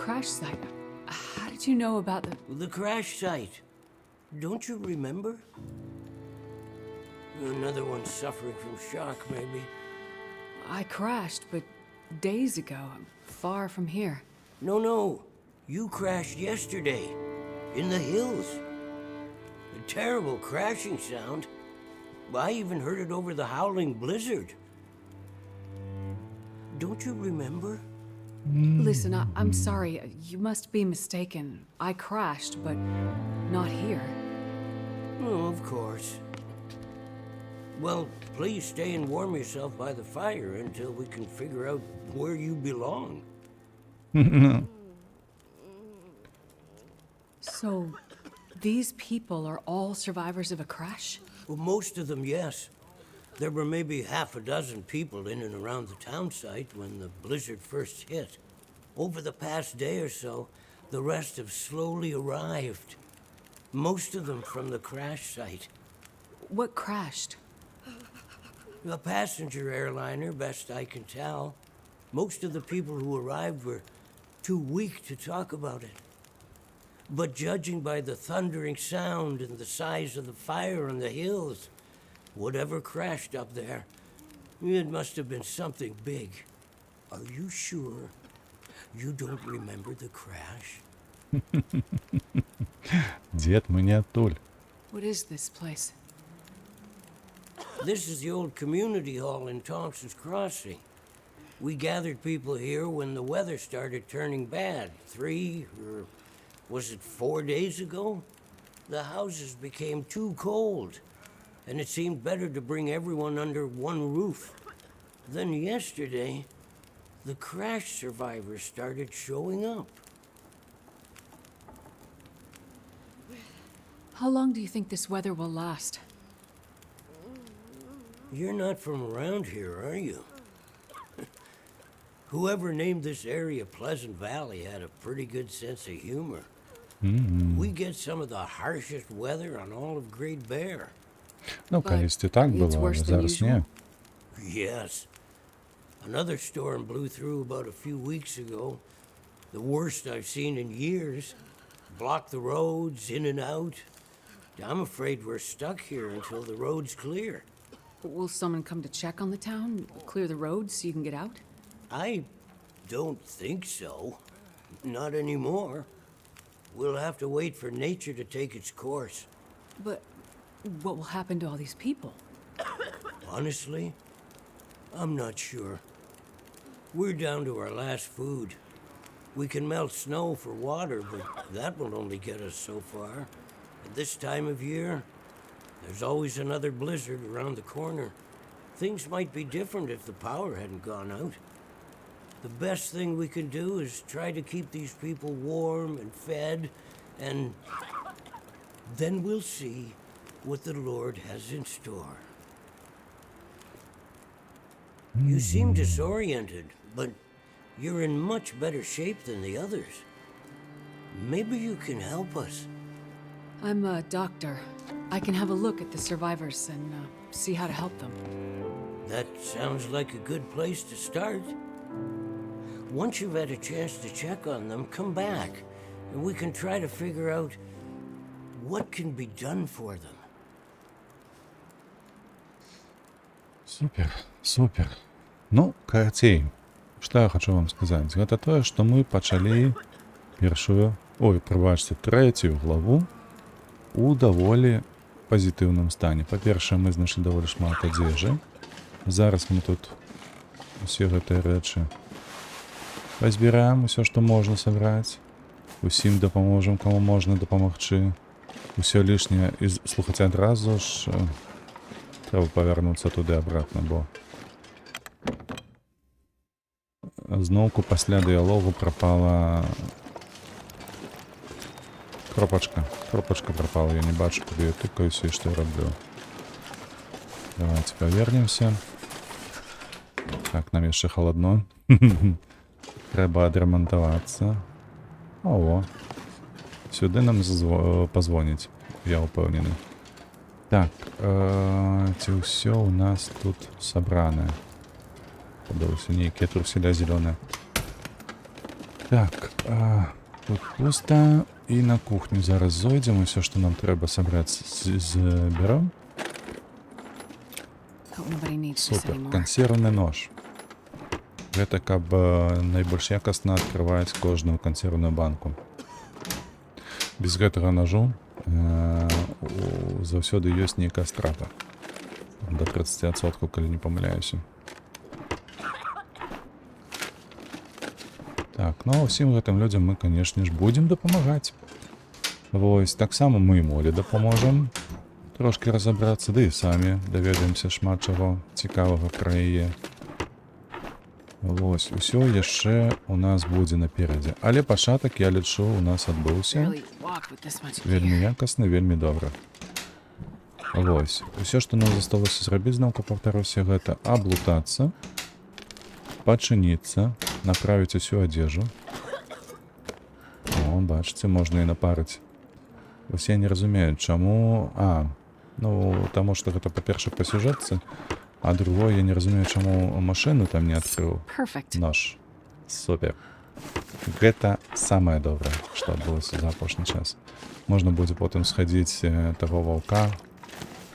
Crash site. How did you know about The crash site. Don't you remember? Another one suffering from shock, maybe. I crashed, but days ago, far from here. No. You crashed yesterday. In the hills. A terrible crashing sound. I even heard it over the howling blizzard. Don't you remember? Listen, I'm sorry. You must be mistaken. I crashed, but not here. Oh, of course. Well, please stay and warm yourself by the fire until we can figure out where you belong. So, these people are all survivors of a crash? Well, most of them, yes. There were maybe half a dozen people in and around the town site when the blizzard first hit. Over the past day or so, the rest have slowly arrived. Most of them from the crash site. What crashed? A passenger airliner, best I can tell. Most of the people who arrived were too weak to talk about it. But judging by the thundering sound and the size of the fire on the hills, whatever crashed up there, it must have been something big. Are you sure you don't remember the crash? Дед, мы не оттуль. What is this place? This is the old community hall in Thompson's Crossing. We gathered people here when the weather started turning bad. 3 or was it 4 days ago? The houses became too cold, and it seemed better to bring everyone under one roof. Then yesterday, the crash survivors started showing up. How long do you think this weather will last? You're not from around here, are you? Whoever named this area Pleasant Valley had a pretty good sense of humor. We get some of the harshest weather on all of Great Bear. Ну, колись і так it's було, але worse than зараз ні. Yes. Another storm blew through about a few weeks ago. The worst I've seen in years. Blocked the roads in and out. I'm afraid we're stuck here until the road's clear. Will someone come to check on the town? Clear the roads so you can get out? I don't think so. Not anymore. We'll have to wait for nature to take its course. But what will happen to all these people? Honestly, I'm not sure. We're down to our last food. We can melt snow for water, but that will only get us so far. At this time of year, there's always another blizzard around the corner. Things might be different if the power hadn't gone out. The best thing we can do is try to keep these people warm and fed, and then we'll see what the Lord has in store. You seem disoriented, but you're in much better shape than the others. Maybe you can help us. I'm a doctor. I can have a look at the survivors and see how to help them. That sounds like a good place to start. Once you've had a chance to check on them, come back, and we can try to figure out what can be done for them. Супер, супер. Ну, карацей, што я хачу вам сказаць, гэта тое, што мы пачалі трэцюю главу у даволі пазітыўным стане. Па-першае, мы знайшлі даволі шмат адзежы. Зараз мы тут усе гэтыя рэчы пазбіраем, усё, што можна сабраць. Усім дапаможам, каму можна дапамагчы. Усё лішняе. І слухайце, адразу ж трэба павярнуцца туды абратна, бо зноўку пасля дыялогу прапала кропачка. Кропачка прапала, я не бачу, куды я тыкаюся і што я раблю. Давайте павернемся. Так, нам яшчэ халадно. Трэба адрамантавацца. О, сюды нам пазвоніць, я ўпэўнены. Так, ці ўсё у нас тут сабранае? Падалося, нейкія труселя зелёныя. Так, тут пуста. І на кухню зараз зойдзем, усё, што нам трэба сабраць, зберам. Супер, кансервны нож. Гэта каб найбольш якасна адкрываць кожную кансервную банку. Без гэтага ножу заўсёды ёсць нейкая страта. До 30%, калі не памыляюся. Так, ну а ўсім гэтым людзям мы, канешне ж, будзем дапамагаць. Вось, таксама мы і Молі дапаможам трошкі разабрацца, ды і самі даведаемся шмат чаго цікавага пра яе. Вось, усё яшчэ у нас будзе наперадзе. Але пачатак, я лічу, у нас адбыўся. Вельмі якасна, вельмі добра. Вось, усё, што нам засталося зрабіць, зноўку паўтаруся, гэта аблутацца, пачыніцца, направіць усю адзежу. О, бачыце, можна і напарыць. Вось я не разумею, чаму... Ну, таму што гэта, па-перше, па сюжэтцы, а другое, я не разумею, чаму машыну там не адкрыў. Нож. Супер. Гэта самае добрае, што адбылося за апошні час. Можна будзе потым схадзіць таго ваўка,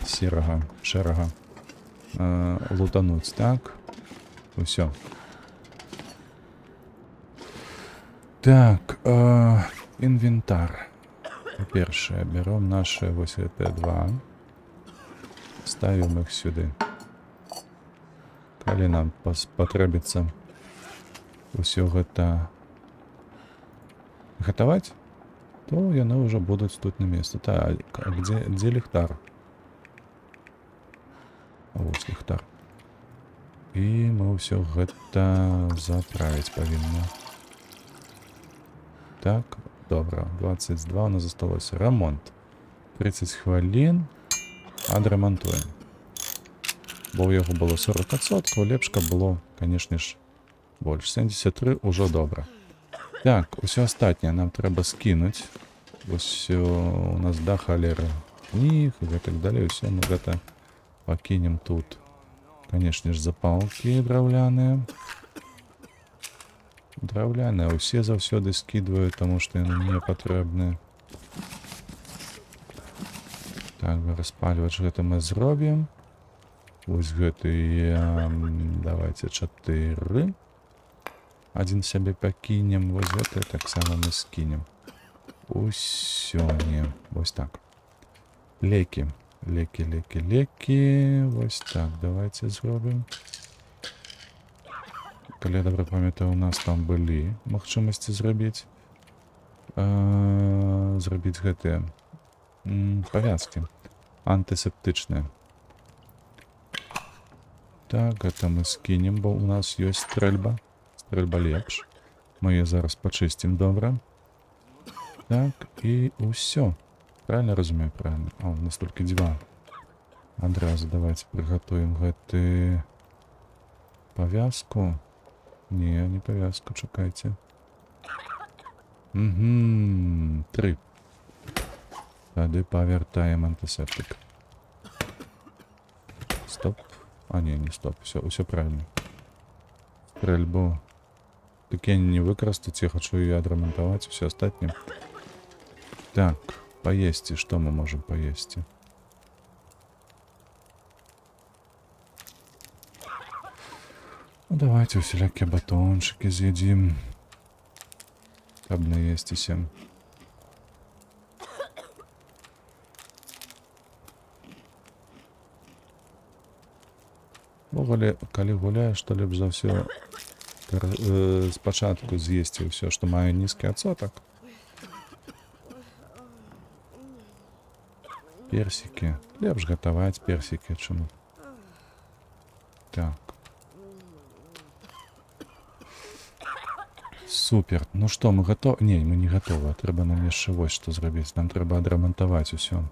серага, шэрага, лутануць, так? Усё. Так, інвентар. Па-першае, бяром нашы вось гэтыя два. Ставім іх сюды. Калі нам патрэбіцца ўсё гэта гатаваць, то яны ўжо будуць тут на месцы. Так, а дзе ліхтар? Вось ліхтар. І мы ўсё гэта заправіць павінны. Так, добра. 22 у нас засталося. Рамонт. 30 хвілін. Адрамантуем. Бо ў яго было 40%, лепш каб было, канешне ж, Больш 73 ўжо добра. Так, усё астатняе нам трэба скінуць. Вось у нас да халеры кніг і гэтак далей. Усё мы гэта пакінем тут. Канешне ж, запалкі драўляныя. Драўляныя ўсе заўсёды скідваю, таму што яны мне патрэбныя. Так, распальвач гэта мы зробім. Вось гэтыя, давайте 4. Адзін сябе пакінем, вось гэта таксама мы скінем. Усё не. Вось так. Лекі. Лекі. Вось так, давайте зробім. Калі я добра памятаю, у нас там былі магчымасці зрабіць гэтыя павязкі антысептычныя. Так, гэта мы скінем, бо у нас ёсць стрэльба. Стрэльба лепш. Мы яе зараз пачысцім добра. Так, і ўсё. Правильно разумею? Правильно. А, у нас толькі 2. Адразу давайте прыгатуем гэты павязку. Не павязку, чакайце. 3. Тады павяртаем антысептык. Стоп. А, не стоп. Усё правильно. Стрэльбу. Так я не выкарыстаць, я хачу яе адрамантаваць, усё астатняе. Так, паесці. Што мы можам паесці? Ну, давайте усялякія батончыкі з'ядзім. Каб наесціся. Увогуле, калі гуляеш, то лепш за ўсё спачатку з'есці ўсё, што мае нізкі адсотак. Персікі. Лепш гатаваць персікі, чым. Так. Супер. Ну што, мы гатовы? Не, мы не гатовы. Трэба нам яшчэ вось што зрабіць. Нам трэба адрамантаваць усё.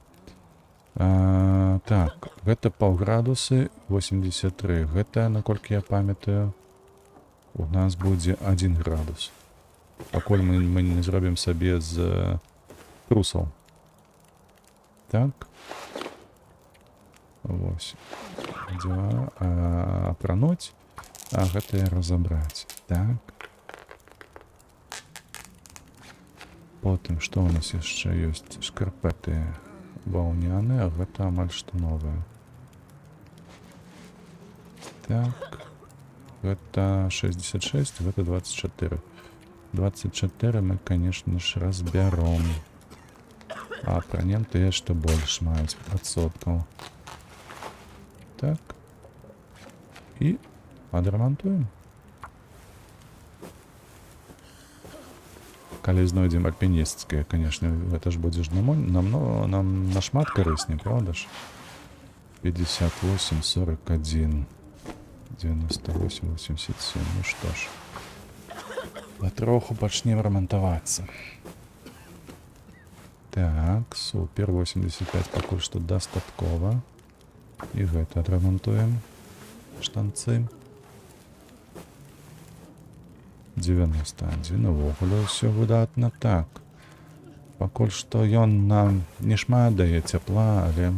Так, гэта паўградусы 83. Гэта, наколькі я памятаю, у нас будзе 1 градус. Пакуль мы не зробім сабе з трусаў. Так. Вось. 2. Апрануць. А гэта разабраць. Так. Потым, што у нас яшчэ ёсць? Шкарпэты баўняныя, а гэта амаль што новыя. Так. Гэта 66, гэта 24. 24 мы, конечно ж, разбяром. А апранем тыя, што больш маюць адсоткаў. Так. І адрамантуем. Калі знойдзем альпінісцкае, конечно, гэта ж будзе ж нам нашмат карысней, правда ж? 58, 41, 98, 87. Ну што ж. Патроху пачнем рамантавацца. Так, супер, 85 пакуль што дастаткова. І гэта адрамантуем. Штанцы. 91. Увогуле ўсё выдатна. Так. Пакуль што ён нам не шмат дае цяпла, але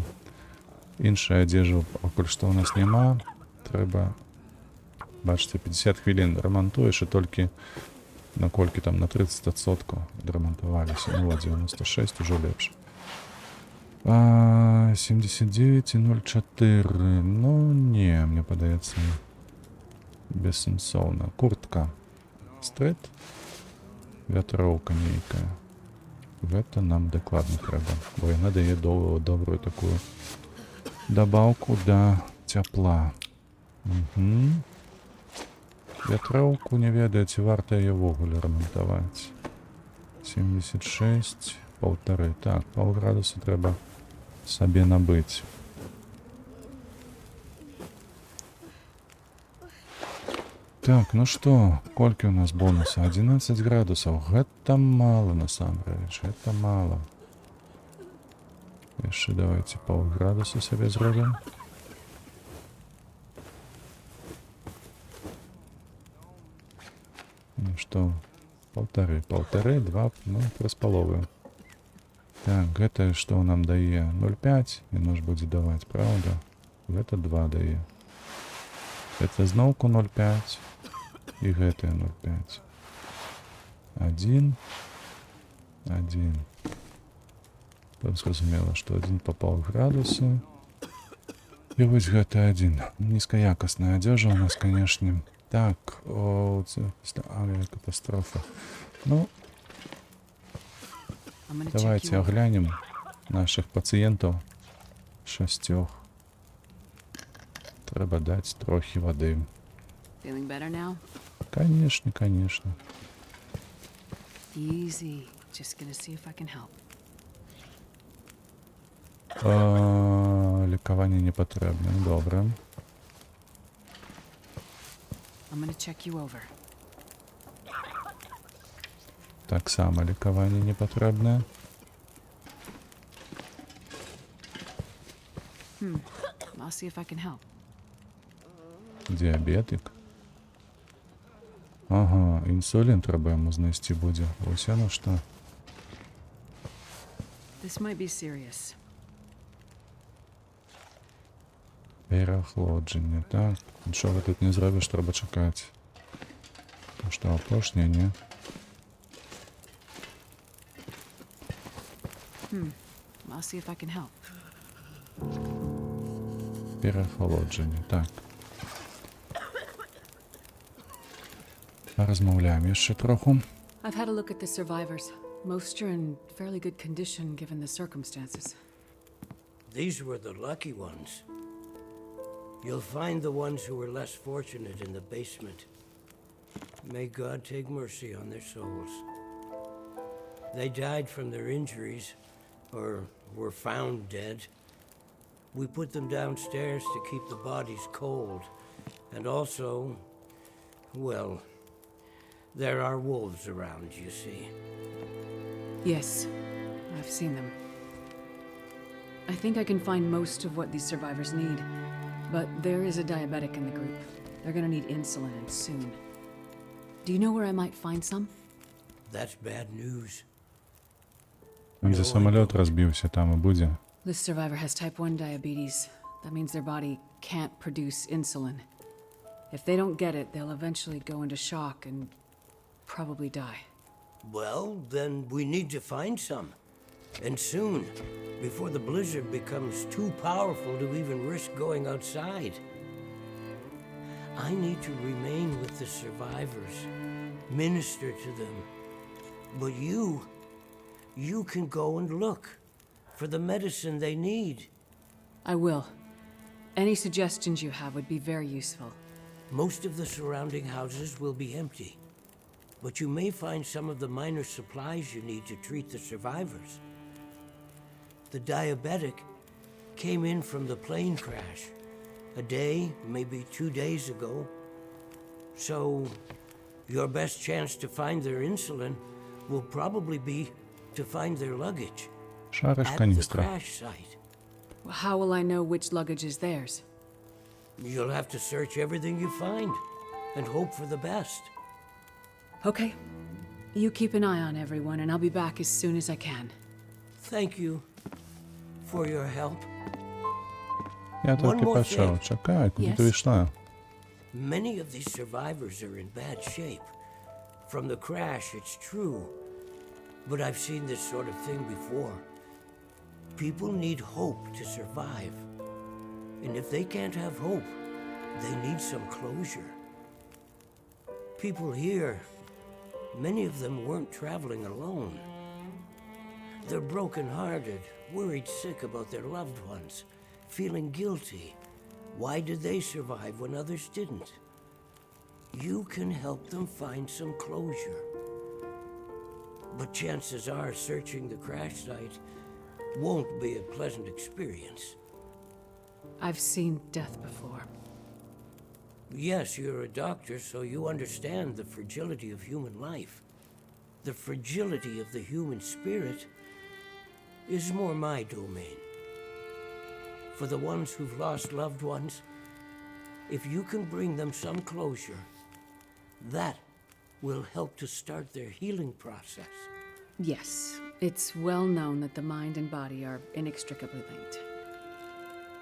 іншая адзежа пакуль што ў нас няма. Трэба, бачыце, 50 хвілін рамантуеш і толькі наколькі там на 30% адрамантаваліся. Ну, 96 ужо лепш. 79,04. Ну, не, мне падаецца, бессэнсоўна. Куртка. Стрэт. Вятроўка нейкая. Гэта нам дакладна трэба, бо яна дае добрую такую дабаўку да цяпла. Вятроўку не ведаю, ці варта яе ўвогуле рамантаваць. 76, 1,5. Так, паўградуса трэба сабе набыць. Так, ну што, колькі у нас бонуса? 11 градусаў. Гэта мала, насамрэч, гэта мала. Яшчэ давайте паўградуса сабе зробім. Ну что, полторы, 2, ну, 3,5. Так, гэта што нам дае 0,5, і нож будзе даваць, правда? Гэта 2 дае. Гэта зноўку 0,5, і гэтае 0,5. 1. Зразумела, што 1 попаў у градусы. І вось гэта 1. Нізкаякасная адзежа у нас, канешне. Так, авіакатастрофа. Ну, давайте оглянем наших пацієнтів 6. Треба дати трохи води. Feeling better now? Конечно. Easy. Just gonna see if I can help. Лікування не потрібне. Добре. I'm gonna check you over. Так само лікування не потрібне. I'll see if I can help. Діабетик. Ага, інсулін треба йому знайти буде. Ось воно що. This might be serious. Переохолодження, так. Нічого тут не зробиш, треба чекати. Ну що, опошнення? I'll see if I can help. Переохолодження, так. Розмовляємо ще трохи. I've had a look at the survivors. Most are in fairly good condition given the circumstances. These were the lucky ones. You'll find the ones who were less fortunate in the basement. May God take mercy on their souls. They died from their injuries, or were found dead. We put them downstairs to keep the bodies cold. And also, well, there are wolves around, you see. Yes, I've seen them. I think I can find most of what these survivors need, but there is a diabetic in the group. They're gonna need insulin and soon. Do you know where I might find some? That's bad news. Де самоліт розбився, там і буде. This survivor has type 1 diabetes. That means their body can't produce insulin. If they don't get it, they'll eventually go into shock and probably die. Well, then we need to find some. And soon, before the blizzard becomes too powerful to even risk going outside. I need to remain with the survivors, minister to them. But you can go and look for the medicine they need. I will. Any suggestions you have would be very useful. Most of the surrounding houses will be empty, but you may find some of the minor supplies you need to treat the survivors. The diabetic came in from the plane crash a day, maybe 2 days ago. So your best chance to find their insulin will probably be to find their luggage Шариш at the каністра. crash site. How will I know which luggage is theirs? You'll have to search everything you find and hope for the best. Okay. You keep an eye on everyone, and I'll be back as soon as I can. Thank you for your help. Я One тільки more почав. thing. Чекай, куди Yes? ти йшла? Many of these survivors are in bad shape. From the crash, it's true. But I've seen this sort of thing before. People need hope to survive. And if they can't have hope, they need some closure. People here, many of them weren't traveling alone. They're broken-hearted, worried sick about their loved ones, feeling guilty. Why did they survive when others didn't? You can help them find some closure. But chances are searching the crash site won't be a pleasant experience. I've seen death before. Yes, you're a doctor, so you understand the fragility of human life. The fragility of the human spirit is more my domain. For the ones who've lost loved ones, if you can bring them some closure, that will help to start their healing process. Yes, it's well known that the mind and body are inextricably linked.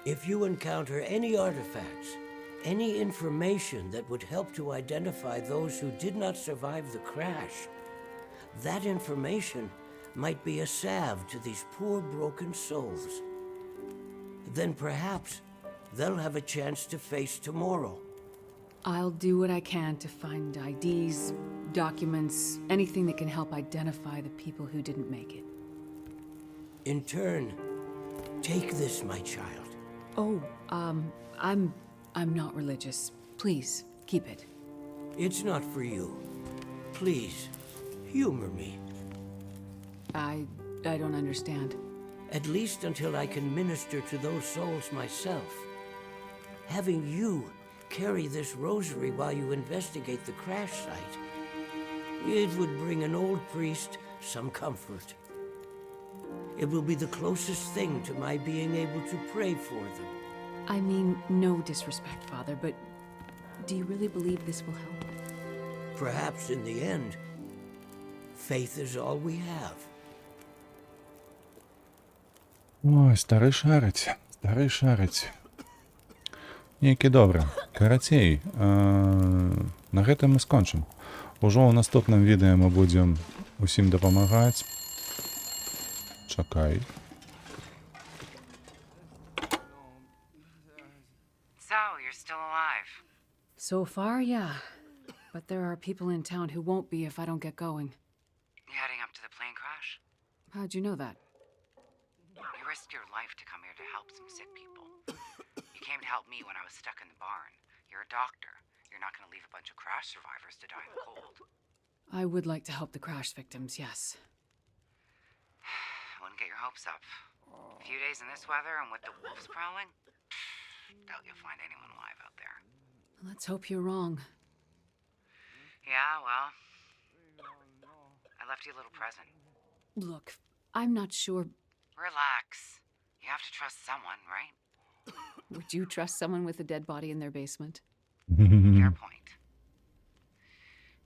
If you encounter any artifacts, any information that would help to identify those who did not survive the crash, that information might be a salve to these poor broken souls. Then perhaps they'll have a chance to face tomorrow. I'll do what I can to find IDs, documents, anything that can help identify the people who didn't make it. In turn, take this, my child. Oh, I'm not religious. Please, keep it. It's not for you. Please, humor me. I don't understand. At least until I can minister to those souls myself. Having you carry this rosary while you investigate the crash site, it would bring an old priest some comfort. It will be the closest thing to my being able to pray for them. I mean, no disrespect, Father, but do you really believe this will help? Perhaps in the end, faith is all we have. Ой, старий шарить. Нейкі добра. Карацей, на гэтым мы скончым. Ужо ў наступным відэа мы будзем усім дапамагаць. Чакай. So, you're still alive. So far, yeah. But there are people in town who won't be if I don't get going. You heading up to the plane crash? How'd you know that? You risked your life to come here to help some sick people. You came to help me when I was stuck in the barn. You're a doctor. You're not going to leave a bunch of crash survivors to die in the cold. I would like to help the crash victims, yes. I wouldn't get your hopes up. A few days in this weather and with the wolves prowling? Doubt you'll find anyone alive out there. Let's hope you're wrong. Yeah, well, I left you a little present. Look, I'm not sure. Relax. You have to trust someone, right? Would you trust someone with a dead body in their basement? Fair point.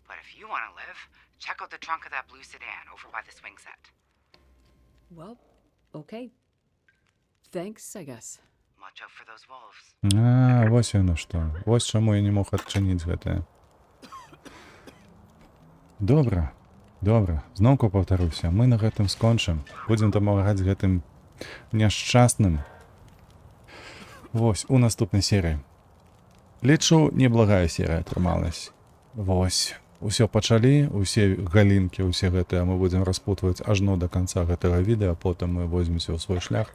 But if you want to live, check out the trunk of that blue sedan over by the swing set. Well, okay. Thanks, I guess. Watch out for those wolves. А, вось яно што. Вось чаму я не мог адчыніць гэтае. Добра. Зноўку паўтаруся. Мы на гэтым скончым. Будзем дапамагаць гэтым няшчасным. Вось, у наступнай серыі. Лічу, неблагая серыя атрымалась. Вось. Усё пачалі, усе галінкі, усе гэтыя мы будзем распутваць ажно да канца гэтага відэа, потым мы возьмемся ў свой шлях.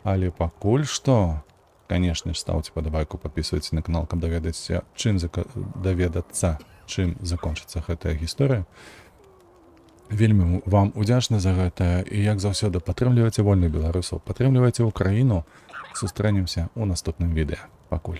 Але пакуль што, канешне ж, ставце падабайку, падпісвайце на канал, каб даведацца, чым закончыцца гэтая гісторыя. Вельмі вам удзячны за гэта і, як заўсёды, падтрымлівайце вольных беларусаў, падтрымлівайце Украіну. Сустрэнемся ў наступным відэа. Пакуль.